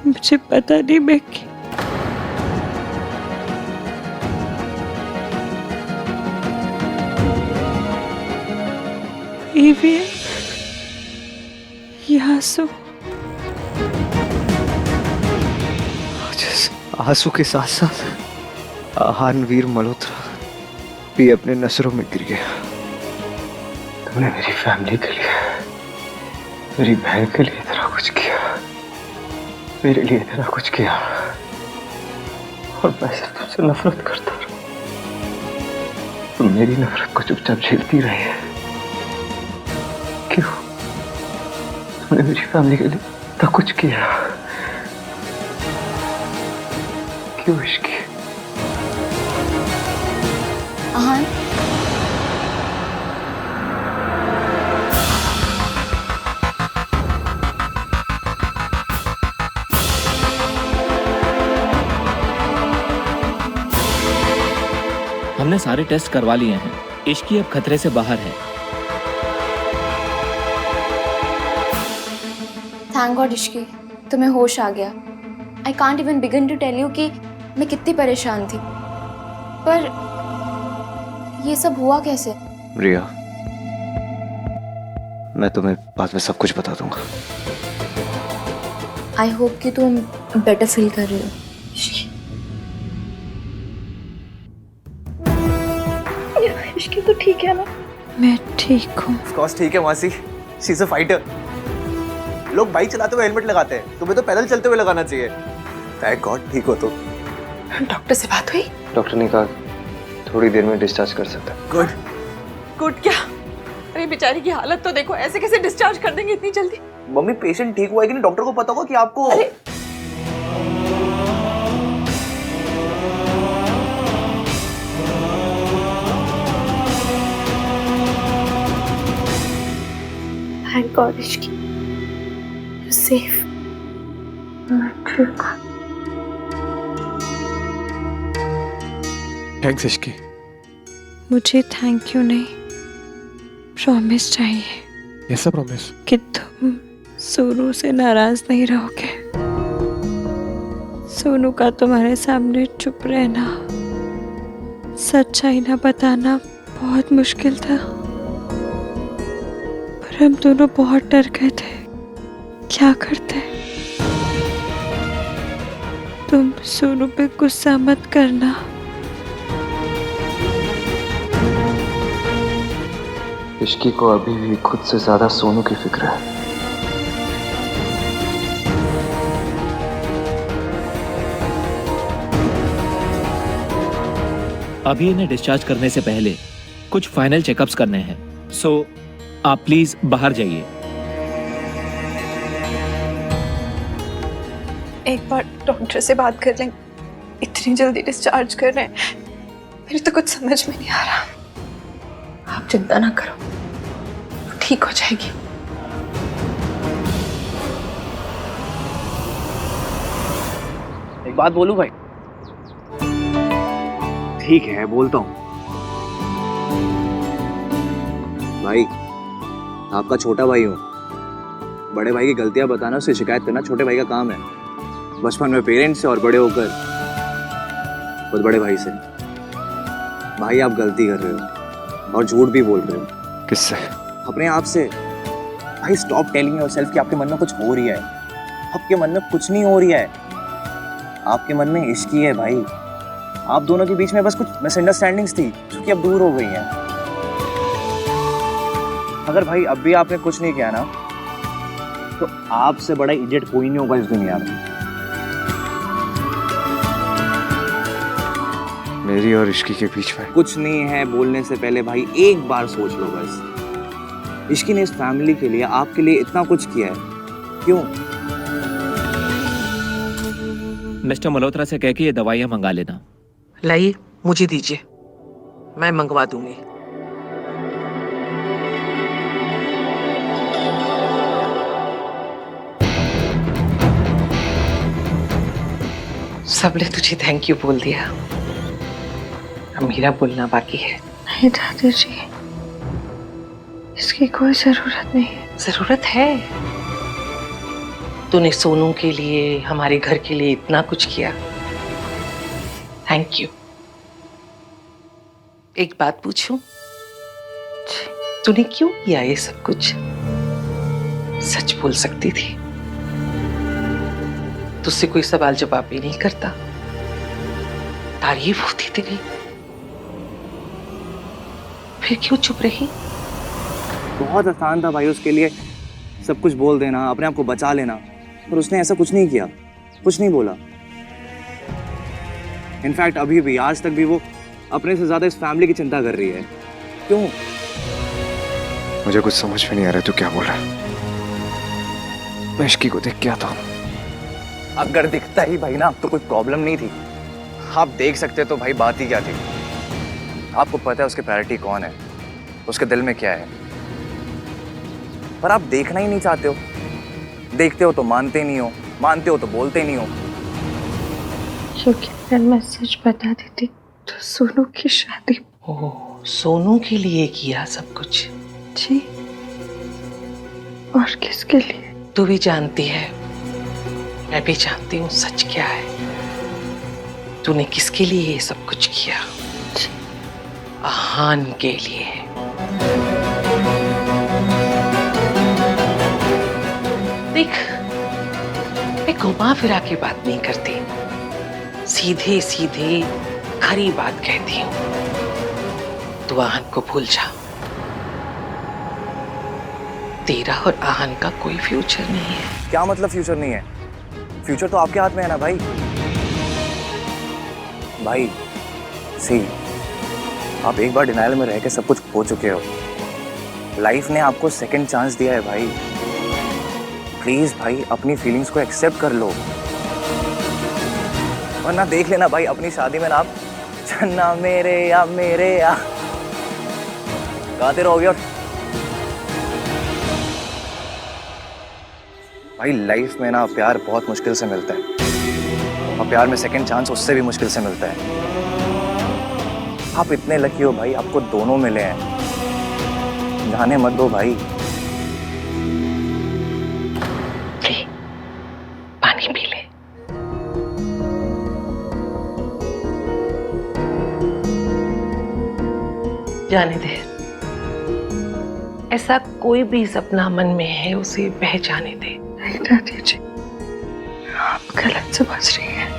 मुझे पता नहीं मैं आंसू आंसू के साथ साथ आहानवीर मल्होत्रा भी अपने नजरों में गिर गया। तुमने मेरी फैमिली के लिए, मेरी बहन के लिए इतना कुछ किया, मेरे लिए इतना कुछ किया, और मैं सिर्फ तुमसे नफरत करता रहा। तुम मेरी नफरत को चुपचाप झेलती रही है। क्यों? तुमने मेरी फैमिली के लिए इतना कुछ किया, क्यों इश्की? आहान, हमने सारे टेस्ट करवा लिए हैं। इश्की अब खतरे से बाहर है। थैंक गॉड इश्की, तुम्हें होश आ गया। I can't even begin to tell you कि मैं कितनी परेशान थी। पर ये सब हुआ कैसे? रिया, मैं तुम्हें बाद में सब कुछ बता दूंगा। आई होप कि तुम बेटर फील कर रहे हो। इश्की तो ठीक है ना? मैं ठीक हूँ। ऑफ कोर्स ठीक है मासी, शी इज अ फाइटर। लोग बाइक चलाते हुए हेलमेट लगाते हैं, तुम्हें तो पैदल चलते हुए लगाना चाहिए। थैंक गॉड ठीक हो तो। डॉक्टर से बात हुई? डॉक्टर ने कहा थोड़ी देर में डिस्चार्ज कर सकता है। गुड। गुड क्या? अरे बेचारी की हालत तो देखो, ऐसे कैसे डिस्चार्ज कर देंगे इतनी जल्दी? मम्मी पेशेंट ठीक हुआ है कि नहीं डॉक्टर को पता होगा कि आपको। Thank God Ishki, safe. मैं ठीक हूँ। थैंक्स इश्की। मुझे थैंक यू नहीं, प्रॉमिस चाहिए। Yes promise. कि तुम सोनू से नाराज नहीं रहोगे। सोनू का तुम्हारे सामने चुप रहना, सच्चाई ना बताना बहुत मुश्किल था। पर हम दोनों बहुत डर गए थे। क्या करते? तुम सोनू पे गुस्सा मत करना। इश्की को अभी भी खुद से ज्यादा सोनू की फिक्र है। अभी इन्हें डिस्चार्ज करने से पहले कुछ फाइनल चेकअप्स करने हैं। सो आप प्लीज बाहर जाइए। एक बार डॉक्टर से बात कर लें, इतनी जल्दी डिस्चार्ज कर रहे हैं, मेरे तो कुछ समझ में नहीं आ रहा। आप चिंता ना करो, ठीक हो जाएगी। एक बात बोलूं भाई? ठीक है बोलता हूँ भाई, आपका छोटा भाई हूँ। बड़े भाई की गलतियां बताना, उससे शिकायत करना छोटे भाई का काम है। बचपन में पेरेंट्स से और बड़े होकर खुद बड़े भाई से। भाई आप गलती कर रहे हो और झूठ भी बोल रहे हो। किससे? अपने आप से। भाई स्टॉप टेलिंग योरसेल्फ कि आपके मन में कुछ हो रही है। आपके मन में कुछ नहीं हो रही है, आपके मन में इश्की है भाई। आप दोनों के बीच में बस कुछ मिसअंडरस्टैंडिंग्स थी जो कि अब दूर हो गई हैं। अगर भाई अब भी आपने कुछ नहीं किया ना, तो आपसे बड़ा इडियट कोई नहीं होगा इस दुनिया में। मेरी और इश्की के बीच में? कुछ नहीं है बोलने से पहले भाई एक बार सोच लो बस। इश्की ने इस फैमिली के लिए, आपके लिए इतना कुछ किया है, क्यों? मिस्टर मल्होत्रा से कह के ये दवाइयाँ मंगा लेना। लाइए, मुझे दीजिए, मैं मंगवा दूंगी। सबने तुझे थैंक यू बोल दिया, अब मेरा बोलना बाकी है। नहीं दादी जी, इसकी कोई जरूरत नहीं है। जरूरत है। तूने सोनू के लिए, हमारे घर के लिए इतना कुछ किया, थैंक यू। एक बात पूछूं, तूने क्यों किया ये सब कुछ? सच बोल सकती थी, तुझसे कोई सवाल जवाब भी नहीं करता, तारीफ होती तेरी, फिर क्यों चुप रही? बहुत आसान था भाई उसके लिए सब कुछ बोल देना, अपने आप को बचा लेना, पर उसने ऐसा कुछ नहीं किया, कुछ नहीं बोला। इनफैक्ट अभी भी, आज तक भी वो अपने से ज्यादा इस फैमिली की चिंता कर रही है। क्यों? मुझे कुछ समझ में नहीं आ रहा तू क्या बोल रहा है। मैं इश्की को देख के आता हूँ। अगर दिखता ही भाई ना तो कोई प्रॉब्लम नहीं थी, आप देख सकते तो भाई बात ही क्या थी। आपको पता है उसकी प्रायोरिटी कौन है, उसके दिल में क्या है, पर आप देखना ही नहीं चाहते हो। देखते हो तो मानते नहीं हो, मानते हो तो बोलते नहीं हो। क्योंकि अगर मैं सच बता देती तो सोनू की शादी। ओह, सोनू के लिए किया सब कुछ? जी, और किसके लिए? तू भी जानती है, मैं भी जानती हूँ सच क्या है। तूने किसके लिए ये सब कुछ किया? आहान के लिए। देख, मैं घुमा फिरा के बात नहीं करती, सीधे सीधे खरी बात कहती हूँ। तू आहान को भूल जा, तेरा और आहान का कोई फ्यूचर नहीं है। क्या मतलब फ्यूचर नहीं है? फ्यूचर तो आपके हाथ में है ना भाई। भाई सी, आप एक बार डिनायल में रह के सब कुछ खो चुके हो। लाइफ ने आपको सेकंड चांस दिया है भाई। प्लीज भाई अपनी फीलिंग्स को एक्सेप्ट कर लो, वरना देख लेना भाई अपनी शादी में ना आप चन्ना मेरे या गाते रहोगे। और भाई लाइफ में ना प्यार बहुत मुश्किल से मिलता है, और प्यार में सेकंड चांस उससे भी मुश्किल से मिलता है। आप इतने लकी हो भाई, आपको दोनों मिले हैं। जाने मत दो भाई। पानी पी ले। जाने दे, ऐसा कोई भी सपना मन में है उसे बह जाने दे। नहीं दादी जी, आप गलत समझ रही हैं।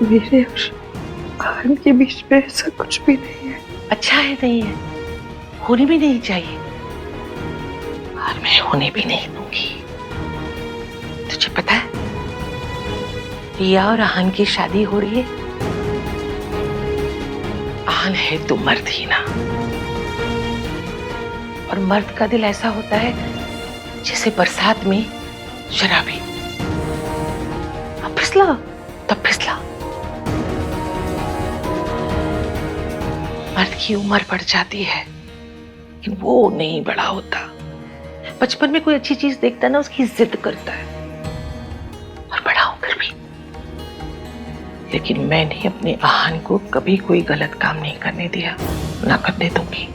मेरे और आहान के बीच में ऐसा कुछ भी नहीं है। अच्छा है, नहीं है, होने भी नहीं चाहिए, और मैं होने भी नहीं दूंगी। तुझे पता है रिया और आहान की शादी हो रही है। आहान है तो मर्द ही ना, और मर्द का दिल ऐसा होता है जैसे बरसात में शराबी। अब फिसला तब फिसला। मर्द की उम्र बढ़ जाती है लेकिन वो नहीं बड़ा होता। बचपन में कोई अच्छी चीज देखता है ना, उसकी जिद करता है, और बड़ा होकर भी। लेकिन मैंने अपने आहान को कभी कोई गलत काम नहीं करने दिया, ना करने दूंगी।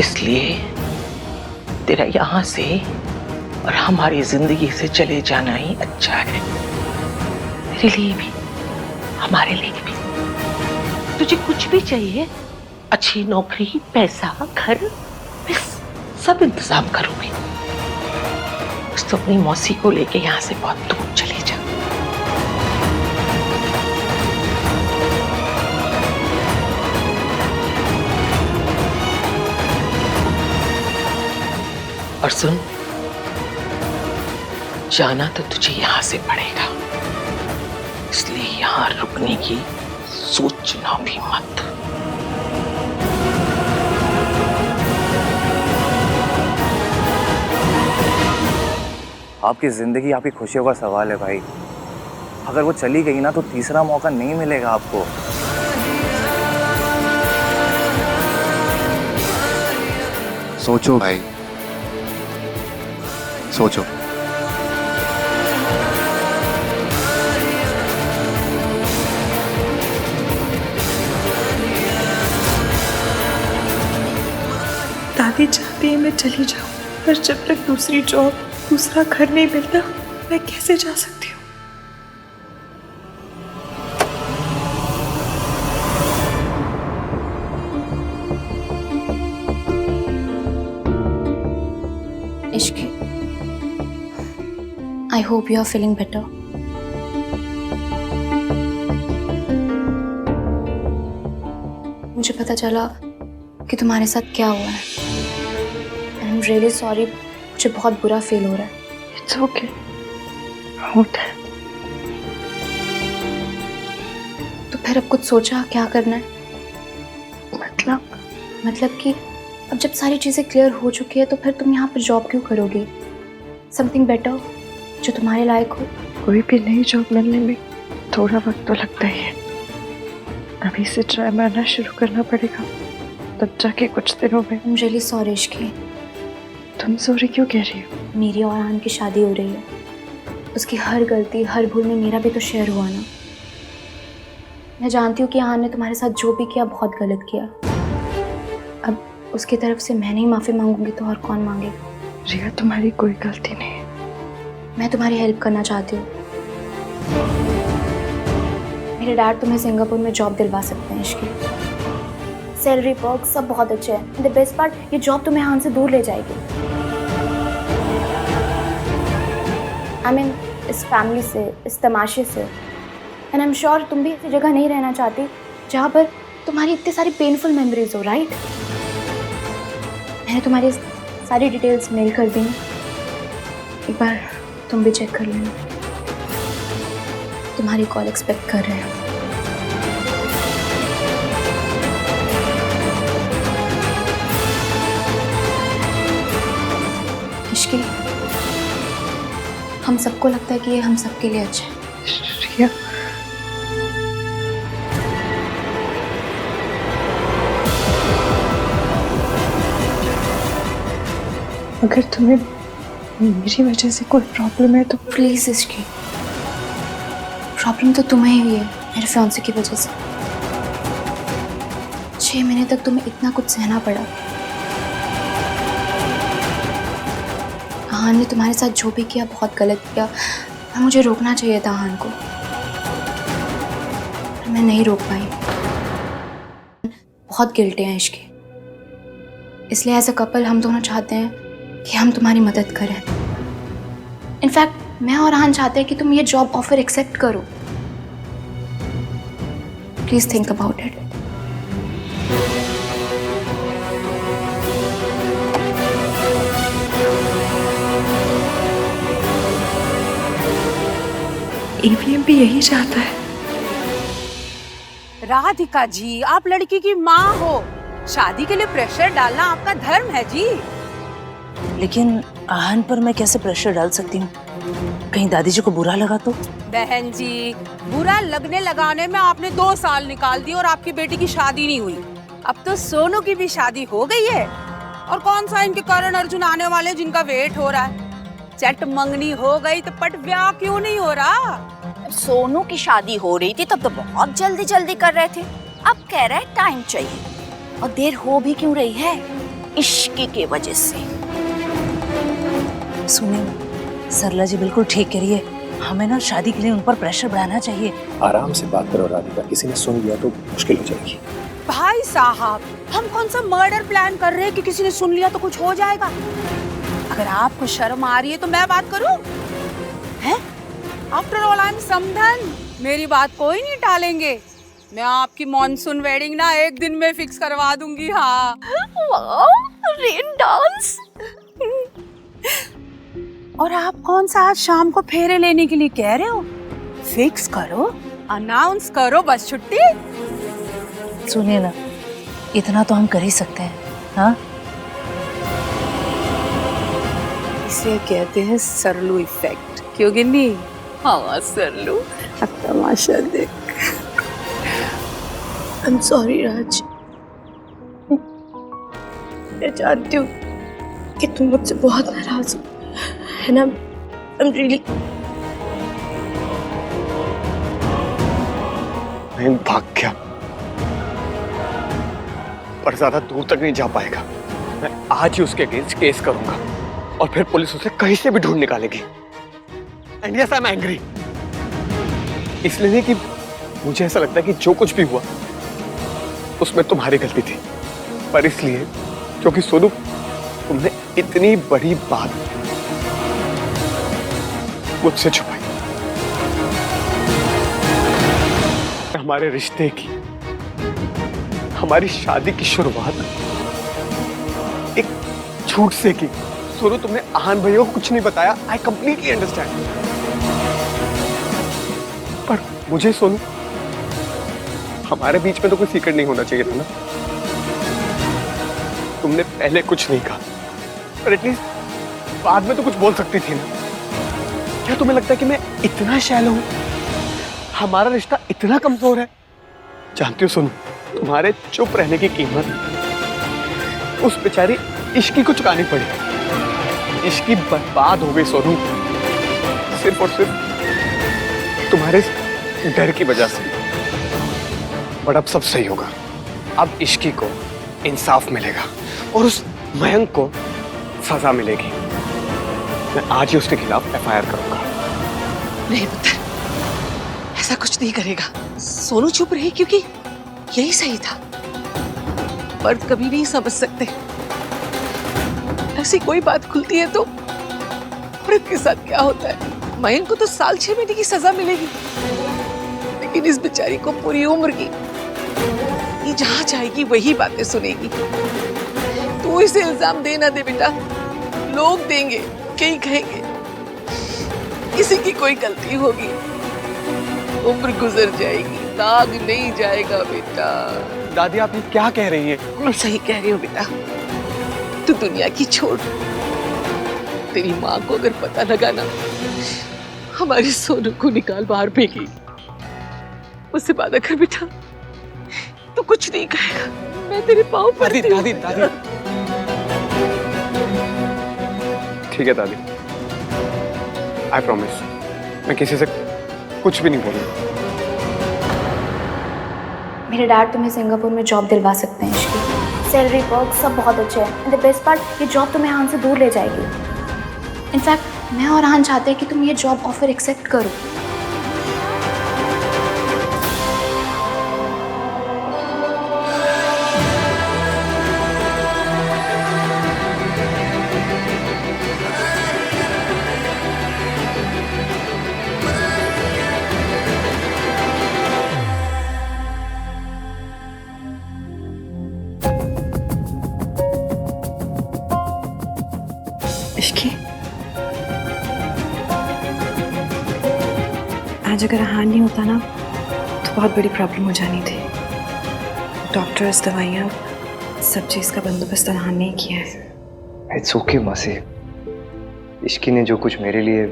इसलिए तेरा यहां से और हमारी जिंदगी से चले जाना ही अच्छा है, तेरे लिए भी, हमारे लिए भी। तुझे कुछ भी चाहिए, अच्छी नौकरी, पैसा, घर, बस सब इंतजाम करूंगी। बस तो अपनी मौसी को लेके यहाँ से बहुत दूर चले जा। और सुन, जाना तो तुझे यहां से पड़ेगा, इसलिए यहां रुकने की सोचना भी मत। आपकी जिंदगी आपकी खुशियों का सवाल है भाई। अगर वो चली गई ना तो तीसरा मौका नहीं मिलेगा आपको। सोचो भाई, सोचो। दादी चाहती है मैं चली जाऊं, पर जब तक दूसरी जॉब, दूसरा घर नहीं मिलता, मैं कैसे जा सकती हूँ? Ishq, I hope you are feeling better. मुझे पता चला कि तुम्हारे साथ क्या हुआ है। आई एम रियली सॉरी, मुझे बहुत बुरा फील हो रहा है। इट्स ओके, होता है। तो फिर अब कुछ सोचा क्या करना है? मतलब कि अब जब सारी चीज़ें क्लियर हो चुकी है तो फिर तुम यहाँ पर जॉब क्यों करोगी? समथिंग बेटर जो तुम्हारे लायक हो। कोई भी नई जॉब मिलने में थोड़ा वक्त तो लगता ही है। अभी से ट्राई मारना शुरू करना पड़ेगा, तब जाके कुछ दिनों में। I'm really sorry Ishki. तुम सॉरी क्यों कह रही हो? मेरी और आहान की शादी हो रही है। उसकी हर गलती, हर भूल में मेरा भी तो शेयर हुआ ना। मैं जानती हूँ कि आहान ने तुम्हारे साथ जो भी किया बहुत गलत किया। अब उसकी तरफ से मैं नहीं माफ़ी मांगूंगी तो और कौन मांगेगा? रिया, तुम्हारी कोई गलती नहीं है। मैं तुम्हारी हेल्प करना चाहती हूँ। मेरे डैड तुम्हें सिंगापुर में जॉब दिलवा सकते हैं इश्की। सैलरी पर्क सब बहुत अच्छे हैं। द बेस्ट पार्ट, ये जॉब तुम्हें आहान से दूर ले जाएगी। आई मीन इस फैमिली से, इस तमाशे से। एंड आई एम श्योर तुम भी ऐसी जगह नहीं रहना चाहती जहाँ पर तुम्हारी इतनी सारी पेनफुल मेमोरीज हो, राइट? मैंने तुम्हारी सारी डिटेल्स मेल कर दी। एक बार तुम भी चेक कर लेना। तुम्हारी कॉल एक्सपेक्ट कर रहे हैं। इश्की, हम सबको लगता है कि ये हम सबके लिए अच्छा है। रिया, अगर तुम्हें मेरी वजह से कोई प्रॉब्लम है तो प्लीज इसकी प्रॉब्लम तो तुम्हें ही है, मेरे फियांसे की वजह से। 6 महीने तक तुम्हें इतना कुछ सहना पड़ा। आहान ने तुम्हारे साथ जो भी किया बहुत गलत किया। मुझे रोकना चाहिए था आहान को, मैं नहीं रोक पाई। बहुत गिल्टी हैं इश्की, इसलिए एज अ कपल हम दोनों चाहते हैं कि हम तुम्हारी मदद करें। इनफैक्ट मैं और आहान चाहते हैं कि तुम ये जॉब ऑफर एक्सेप्ट करो। Please think about it. AVM भी यही चाहता है। राधिका जी, आप लड़की की माँ हो, शादी के लिए प्रेशर डालना आपका धर्म है जी। लेकिन आहान पर मैं कैसे प्रेशर डाल सकती हूँ? कहीं दादी जी को बुरा लगा तो? बहन जी, बुरा लगने लगाने में आपने 2 साल निकाल दिए और आपकी बेटी की शादी नहीं हुई। अब तो सोनू की भी शादी हो गई है। और कौन सा इनके करण अर्जुन आने वाले जिनका वेट हो रहा है। चट मंगनी हो गई तो पट ब्याह क्यों नहीं हो रहा? सोनू की शादी हो रही थी तब तो बहुत जल्दी जल्दी कर रहे थे, अब कह रहे टाइम चाहिए। और देर हो भी क्यों रही है? इश्क की वजह से। सुनिए, सरला जी बिल्कुल ठीक कह रही है। हमें ना शादी के लिए उन पर प्रेशर बढ़ाना चाहिए। आराम से बात करो राधिका, किसी ने सुन लिया तो मुश्किल हो जाएगी। भाई साहब, हम कौन सा मर्डर प्लान कर रहे हैं कि किसी ने सुन लिया तो कुछ हो जाएगा? अगर आपको शर्म आ रही है तो मैं बात करूं? हैं? आफ्टर ऑल आई एम समधन, मेरी बात कोई नहीं टालेंगे। मैं आपकी मॉनसून वेडिंग ना 1 दिन में फिक्स करवा दूंगी। हाँ, रेन डांस। और आप कौन सा आज शाम को फेरे लेने के लिए कह रहे हो? फिक्स करो, अनाउंस करो बस छुट्टी। सुनिए ना, इतना तो हम कर ही सकते हैं। हाँ, इसे कहते हैं सरलू इफेक्ट, क्यों गिन्नी? हाँ सरलू, अब तमाशा देख। I'm sorry राज, मैं जानती हूँ कि तुम मुझसे बहुत नाराज हो, है ना? I'm really मैं भाग गया, पर ज्यादा दूर तक नहीं जा पाएगा। मैं आज ही उसके अगेंस्ट केस करूंगा और फिर पुलिस उसे कहीं से भी ढूंढ निकालेगी। And yes I am angry, इसलिए नहीं कि मुझे ऐसा लगता है कि जो कुछ भी हुआ उसमें तुम्हारी गलती थी, पर इसलिए क्योंकि सोनू तुमने इतनी बड़ी बात मुझसे छुपाई। हमारे रिश्ते की, हमारी शादी की शुरुआत एक झूठ से की। सोनू तुमने आहान भैया को कुछ नहीं बताया, आई कंप्लीटली अंडरस्टैंड, पर मुझे सोनू हमारे बीच में तो कोई सीक्रेट नहीं होना चाहिए था ना। तुमने पहले कुछ नहीं कहा, पर एटलीस्ट बाद में तो कुछ बोल सकती थी ना। क्या तुम्हें लगता है कि मैं इतना शैलो हूं? हमारा रिश्ता इतना कमजोर है? जानती हो सोनू, तुम्हारे चुप रहने की कीमत उस बेचारी इश्की को चुकानी पड़ी। इश्की बर्बाद हो गई सोनू, सिर्फ और सिर्फ तुम्हारे डर की वजह से। बट अब सब सही होगा, अब इश्की को इंसाफ मिलेगा और उस मयंक को सजा मिलेगी। मैं आज ही उसके खिलाफ FIR करूंगा। नहीं पुत्र, ऐसा कुछ नहीं करेगा। सोनू चुप रही क्योंकि यही सही था। मर्द कभी नहीं समझ सकते, ऐसी कोई बात खुलती है तो औरत के साथ क्या होता है। मयंक को तो साल 6 महीने की सजा मिलेगी, लेकिन इस बेचारी को पूरी उम्र की। ये जहां जाएगी वही बातें सुनेगी। तू इसे इल्जाम देना दे बेटा, लोग देंगे, कहीं कहेंगे किसी की कोई गलती होगी। उम्र गुजर जाएगी, दाग नहीं जाएगा बेटा। दादी आप ये क्या कह रही हैं? मैं सही कह रही हूँ बेटा, तू दुनिया की छोड़। तेरी माँ को अगर पता लगा ना हमारे सोनू को निकाल बाहर फेंकी, उससे वादा कर बेटा तू कुछ नहीं कहेगा। मैं तेरे पाँव पड़ती हूँ। दादी दादी ठीक है दादी, आई प्रॉमिस मैं किसी से कुछ भी नहीं बोलूंगा। मेरे डैड तुम्हें सिंगापुर में जॉब दिलवा सकते हैं इश्की। सैलरी पर्क सब बहुत अच्छे हैं। एंड द बेस्ट पार्ट, ये जॉब तुम्हें आहान से दूर ले जाएगी। इनफैक्ट मैं और आहान चाहते हैं कि तुम ये जॉब ऑफर एक्सेप्ट करो। इश्की, आज अगर आहान नहीं होता ना तो बहुत बड़ी प्रॉब्लम हो जानी थी। डॉक्टर्स, दवाइयाँ, सब चीज़ का बंदोबस्त आहान ने किया है। इट्स ओके मासी, इश्की ने जो कुछ मेरे लिए,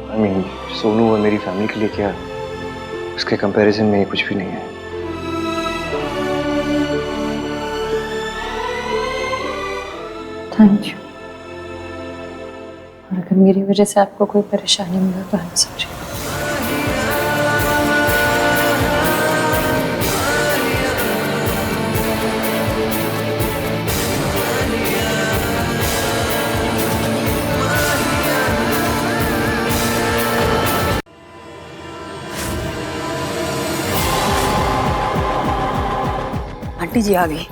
आई मीन सोनू और मेरी फैमिली के लिए किया, उसके कंपैरिजन में ये कुछ भी नहीं है। Thank you. और अगर मेरी वजह से आपको कोई परेशानी मिला तो आई एम सॉरी। आंटी जी आ गई।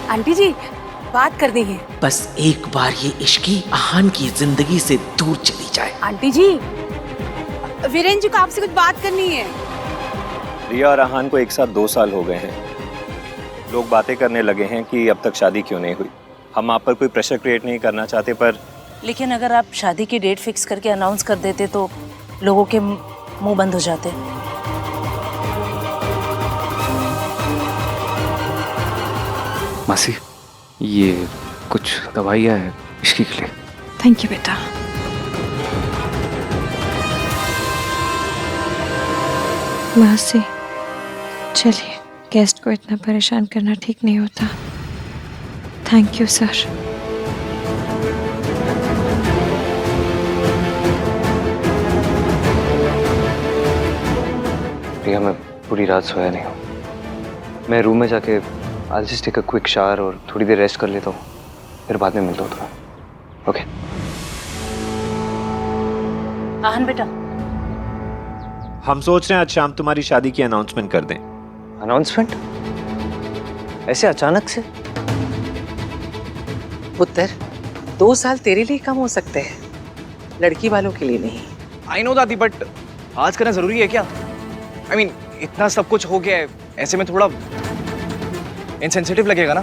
आंटी जी बात करनी है। बस एक बार ये इश्की आहान की जिंदगी से दूर चली जाए। आंटी जी, वीरेन जी को आपसे कुछ बात करनी है। रिया और आहान को एक साथ 2 साल हो गए हैं। लोग बातें करने लगे हैं कि अब तक शादी क्यों नहीं हुई। हम आप पर कोई प्रेशर क्रिएट नहीं करना चाहते, पर लेकिन अगर आप शादी की डेट फिक्स करके अनाउंस कर देते तो लोगों के मुंह बंद हो जाते। मासी, ये कुछ दवाइयाँ हैं इश्की के लिए। थैंक यू बेटा। मासी, चलिए, गेस्ट को इतना परेशान करना ठीक नहीं होता। Thank you sir. प्रिया, मैं पूरी रात सोया नहीं हूँ। मैं रूम में जाके I'll just take a quick shower और थोड़ी देर रेस्ट कर लेता हूँ, फिर बाद में मिलता हूँ तुम्हें। ओके। आहन बेटा, हम सोच रहे हैं आज शाम तुम्हारी शादी की अनाउंसमेंट कर दें। अनाउंसमेंट? ऐसे अचानक से? पुत्र, 2 साल तेरे लिए कम हो सकते हैं, लड़की वालों के लिए नहीं। आई नो दादी, बट आज करना जरूरी है क्या? I mean, इतना सब कुछ हो गया है, ऐसे में थोड़ा इनसेंसिटिव लगेगा ना।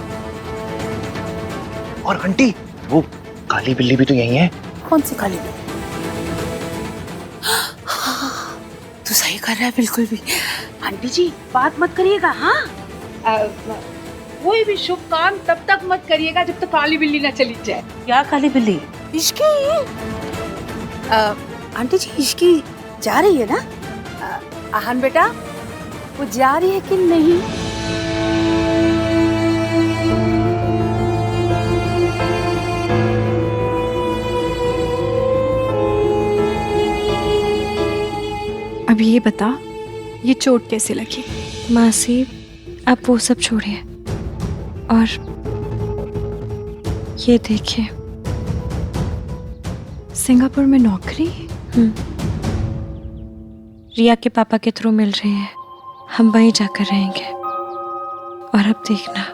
और आंटी, वो काली बिल्ली भी तो यही है। कौन सी काली बिल्ली? तू सही कर रहा है बिल्कुल भी। आंटी जी, बात मत करिएगा। हाँ, कोई भी शुभ काम तब तक मत करिएगा जब तक काली बिल्ली ना चली जाए। क्या काली बिल्ली? इश्की। आंटी जी, इश्की जा रही है ना? आहन बेटा, वो जा रही है कि नहीं? अब ये बता, ये चोट कैसे लगी? मासी, अब वो सब छोड़िए और ये देखिए, सिंगापुर में नौकरी रिया के पापा के थ्रू मिल रही है। हम वहीं जाकर रहेंगे और अब देखना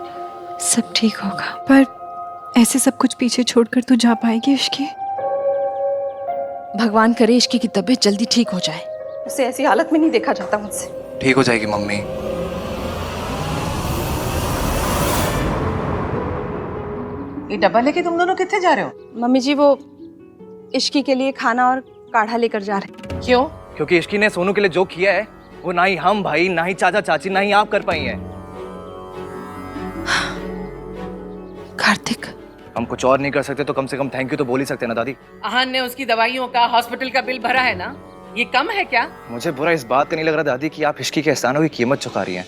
सब ठीक होगा। पर ऐसे सब कुछ पीछे छोड़कर तू जा पाएगी इश्की? भगवान करे इश्की की तबीयत जल्दी ठीक हो जाए। उसे ऐसी हालत में नहीं देखा जाता मुझसे। ठीक हो जाएगी मम्मी। ये डब्बा लेके तुम दोनों कितने जा रहे हो? मम्मी जी, वो इश्की के लिए खाना और काढ़ा लेकर जा रहे हैं। क्यों? क्योंकि इश्की ने सोनू के लिए जो किया है वो ना ही हम भाई, ना ही चाचा चाची, ना ही आप कर पाई हैं। कार्तिक, हम कुछ और नहीं कर सकते तो कम से कम थैंक यू तो बोल ही सकते ना दादी। आहन ने उसकी दवाइयों का, हॉस्पिटल का बिल भरा है ना, ये कम है क्या? मुझे बुरा इस बात का नहीं लग रहा दादी कि आप इश्की के एहसानों की कीमत चुका रही हैं।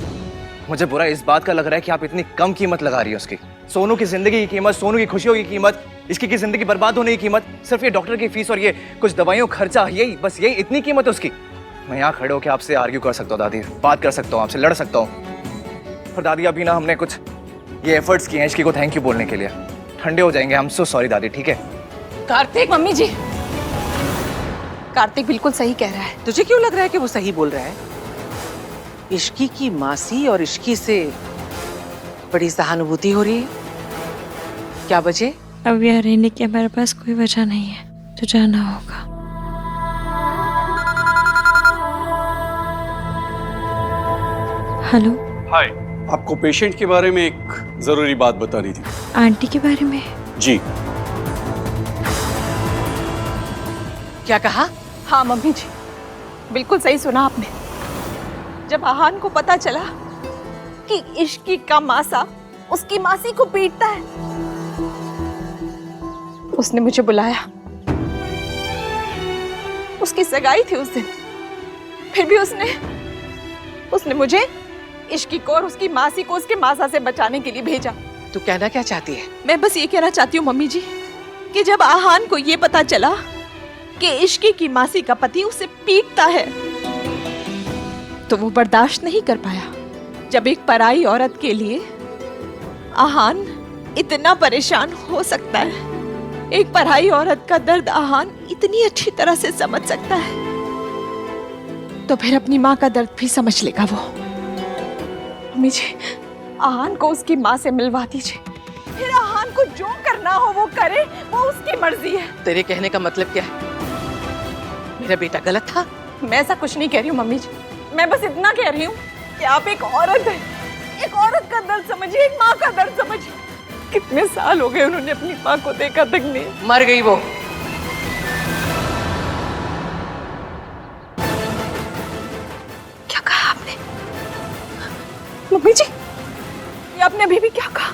मुझे बुरा इस बात का लग रहा है कि आप इतनी कम कीमत लगा रही है उसकी। सोनू की जिंदगी की कीमत, सोनू की खुशियों की कीमत, इश्की की जिंदगी बर्बाद होने की कीमत, सिर्फ ये डॉक्टर की फीस और ये कुछ दवाइयों खर्चा, यही बस, यही इतनी कीमत है उसकी। मैं यहाँ खड़े होकर आपसे आर्ग्यू कर सकता हूँ दादी, बात कर सकता हूँ, आपसे लड़ सकता हूँ। पर दादी, अभी ना हमने कुछ ये एफर्ट्स किए हैं इश्की को थैंक यू बोलने के लिए। ठंडे हो जाएंगे। आई एम सो सॉरी दादी, ठीक है? कार्तिक, मम्मी जी, कार्तिक बिल्कुल सही कह रहा है। तुझे क्यों लग रहा है कि वो सही बोल रहा है? इश्की की मासी और इश्की से बड़ी सहानुभूति हो रही है। क्या वजह? अब यहाँ रहने की हमारे पास कोई वजह नहीं है, तो जाना होगा। हेलो। हाय, आपको पेशेंट के बारे में एक जरूरी बात बतानी थी। आंटी के बारे में? जी। क्या कहा? हाँ मम्मी जी, बिल्कुल सही सुना आपने। जब आहान को पता चला कि इश्की का मासा उसकी मासी को पीटता है, उसने मुझे बुलाया। उसकी सगाई थी उस दिन, फिर भी उसने मुझे इश्की को और उसकी मासी को उसके मासा से बचाने के लिए भेजा। तू कहना क्या चाहती है? मैं बस ये कहना चाहती हूँ मम्मी जी कि जब आहान को ये पता चला कि इश्की की मासी का पति उसे पीटता है, तो वो बर्दाश्त नहीं कर पाया। जब एक पराई औरत के लिए आहान इतना परेशान हो सकता है, एक पराई औरत का दर्द आहान इतनी अच्छी तरह से समझ सकता है, तो फिर अपनी माँ का दर्द भी समझ लेगा वो। मम्मी जी, आहान को उसकी माँ से मिलवा दीजिए, फिर आहान को जो करना हो वो करे, वो उसकी मर्जी है। तेरे कहने का मतलब क्या है? मेरा बेटा गलत था? मैं ऐसा कुछ नहीं कह रही हूँ मम्मी जी, मैं बस इतना कह रही हूँ कि आप एक औरत है, एक औरत का दर्द समझिए, एक माँ का दर्द समझिए। कितने साल हो गए उन्होंने अपनी माँ को देखा तक नहीं। मर गई वो, मम्मी जी, ये आपने अभी भी क्या कहा?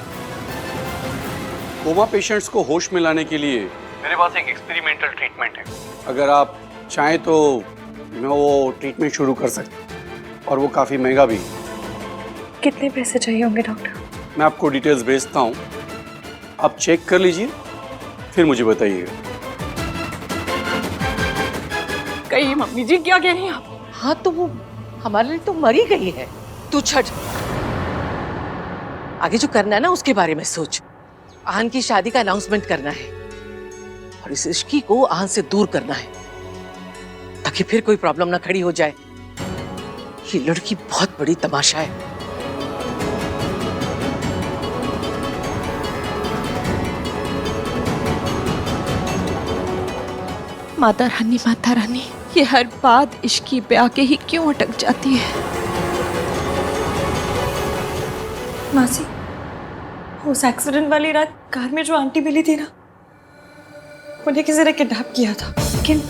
कोमा पेशेंट्स को होश में लाने के लिए मेरे पास एक एक्सपेरिमेंटल ट्रीटमेंट है। अगर आप चाहें तो मैं वो ट्रीटमेंट शुरू कर सकता हूँ, और वो काफ़ी महंगा भी। कितने पैसे चाहिए होंगे डॉक्टर? मैं आपको डिटेल्स भेजता हूँ, आप चेक कर लीजिए, फिर मुझे बताइएगा। कही मम्मी जी क्या कह रही हैं आप? हाँ तो वो हमारे लिए तो मर ही गई है। तू छट, आगे जो करना है ना उसके बारे में सोच। आहन की शादी का अनाउंसमेंट करना है और इस इश्की को आहन से दूर करना है ताकि फिर कोई प्रॉब्लम ना खड़ी हो जाए। ये लड़की बहुत बड़ी तमाशा है। माता रानी, ये हर बात इश्की पे आके ही क्यों अटक जाती है? मासी, उस एक्सीडेंट वाली रात कार में जो आंटी मिली थी ना, उन्हें किसी ने किडनैप किया था। लेकिन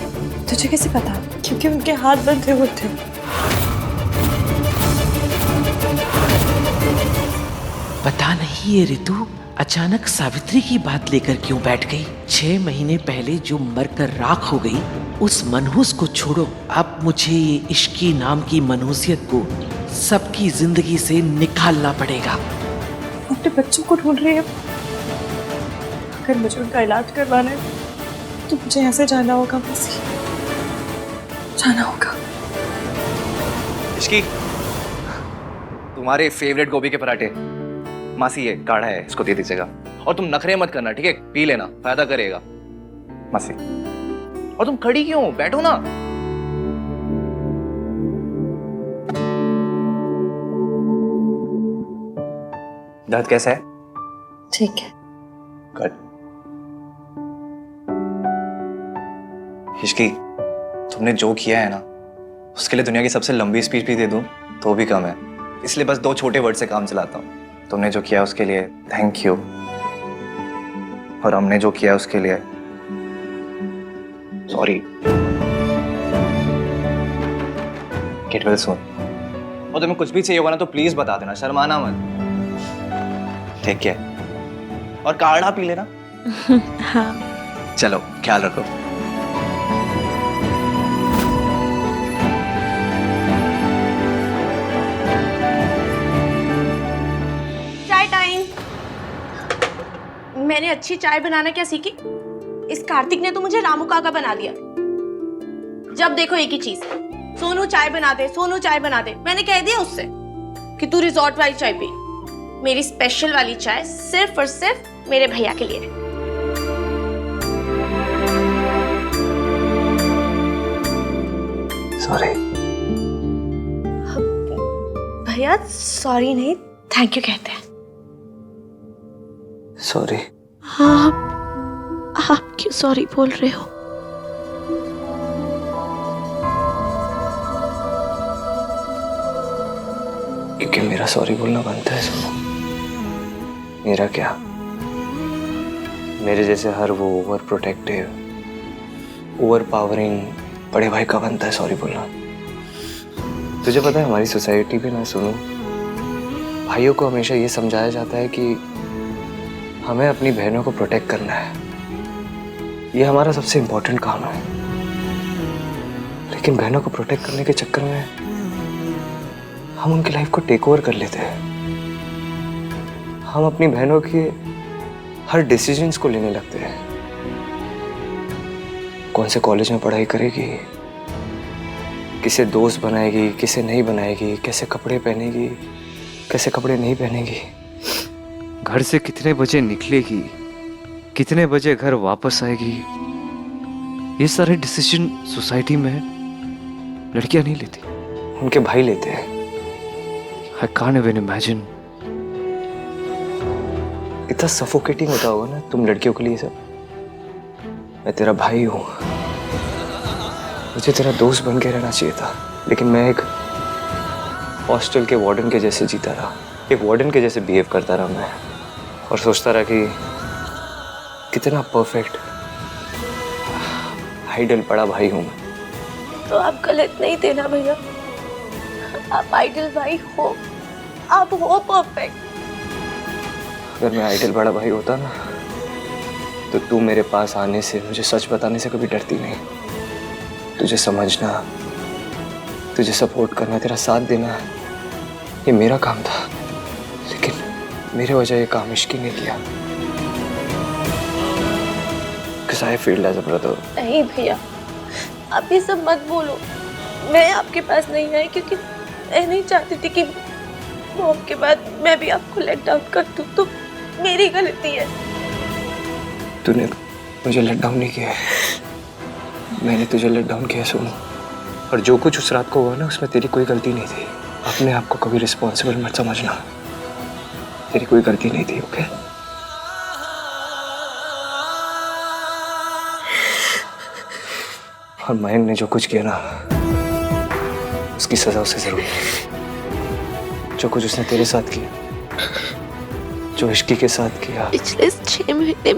तुझे कैसे पता? क्योंकि उनके हाथ बंधे हुए थे। पता नहीं ये ऋतु अचानक सावित्री की बात लेकर क्यों बैठ गई। 6 महीने पहले जो मरकर राख हो गई उस मनहूस को छोड़ो, अब मुझे ये इश्की नाम की मनहूसियत को सबकी जिंदगी से निकालना पड़ेगा। अपने बच्चों को ढूंढ रही है। अगर मुझे उनका इलाज करवाना है तो मुझे ऐसे जाना होगा मासी, जाना होगा। इश्की, तुम्हारे फेवरेट गोभी के पराठे। मासी ये काढ़ा है, इसको दे दीजिएगा। और तुम नखरे मत करना, ठीक है? पी लेना, फायदा करेगा। मासी, और तुम खड़ी क्यों? बैठो ना। दर्द कैसा है? ठीक है। गुड। इश्की, तुमने जो किया है ना, उसके लिए दुनिया की सबसे लंबी स्पीच भी दे दूं तो भी कम है। इसलिए बस 2 छोटे वर्ड से काम चलाता हूँ। तुमने जो किया उसके लिए थैंक यू, और हमने जो किया उसके लिए सॉरी। Get well soon. और तुम्हें कुछ भी चाहिए होगा ना तो प्लीज बता देना, शर्माना मत। ठीक है? और काढ़ा पी लेना। हाँ। चलो, ख्याल रखो। मैंने अच्छी चाय बनाना क्या सीखी? इस कार्तिक ने तो मुझे रामू काका बना दिया। जब देखो एक ही चीज, सोनू चाय बना दे, सोनू चाय बना दे। मैंने कह दिया उससे कि तू रिजॉर्ट वाली चाय पी। मेरी स्पेशल वाली चाय सिर्फ और सिर्फ मेरे भैया के लिए है। सॉरी। भैया सॉरी नहीं, थैंक यू कहते हैं। सॉरी। हाँ, आप क्यों सॉरी बोल रहे हो? क्योंकि मेरा सॉरी बोलना बनता है सुनो। मेरा क्या, मेरे जैसे हर वो ओवर प्रोटेक्टिव, ओवर पावरिंग बड़े भाई का बनता है सॉरी बोलना। तुझे पता है हमारी सोसाइटी में ना सुनो, भाइयों को हमेशा ये समझाया जाता है कि हमें अपनी बहनों को प्रोटेक्ट करना है, ये हमारा सबसे इम्पोर्टेंट काम है। लेकिन बहनों को प्रोटेक्ट करने के चक्कर में हम उनकी लाइफ को टेक ओवर कर लेते हैं। हम अपनी बहनों के हर डिसीजंस को लेने लगते हैं। कौन से कॉलेज में पढ़ाई करेगी, किसे दोस्त बनाएगी, किसे नहीं बनाएगी, कैसे कपड़े पहनेगी, कैसे कपड़े नहीं पहनेगी, घर से कितने बजे निकलेगी, कितने बजे घर वापस आएगी, ये सारे डिसीजन सोसाइटी में लड़कियां नहीं लेती, उनके भाई लेते हैं। I can't even imagine। इतना सफोकेटिंग होता होगा ना तुम लड़कियों के लिए सब। मैं तेरा भाई हूं, मुझे तेरा दोस्त बन के रहना चाहिए था, लेकिन मैं एक हॉस्टल के वार्डन के जैसे जीता रहा, एक वार्डन के जैसे बिहेव करता रहा मैं, और सोचता रहा कि कितना परफेक्ट आइडल बड़ा भाई हूं मैं। तो आप गलत नहीं थे ना भैया, आप आइडल भाई हो, आप हो परफेक्ट। अगर मैं आइडल बड़ा भाई होता ना तो तू मेरे पास आने से, मुझे सच बताने से कभी डरती नहीं। तुझे समझना, तुझे सपोर्ट करना, तेरा साथ देना ये मेरा काम था, लेकिन मेरे वजह ये काम इश्की ने किया। Because I failed as a brother. नहीं भैया, आप ये सब मत बोलो। मैं आपके पास नहीं आई क्योंकि मैं नहीं चाहती थी कि मॉम के बाद मैं भी आपको लेट डाउन कर दूं, तो मेरी गलती है। तूने मुझे लेट डाउन नहीं किया है, मैंने तुझे लेट डाउन किया सोनू। और जो कुछ उस रात को हुआ ना उसमें तेरी कोई गलती नहीं थी। अपने आप को कभी रिस्पॉन्सिबल मत समझना, तेरी कोई गलती नहीं थी। ओके और मयंक ने जो कुछ किया ना उसकी सजा उसे जरूर मिलेगी। जो कुछ उसने तेरे साथ किया, जो इश्की के साथ किया। पिछले 6 महीने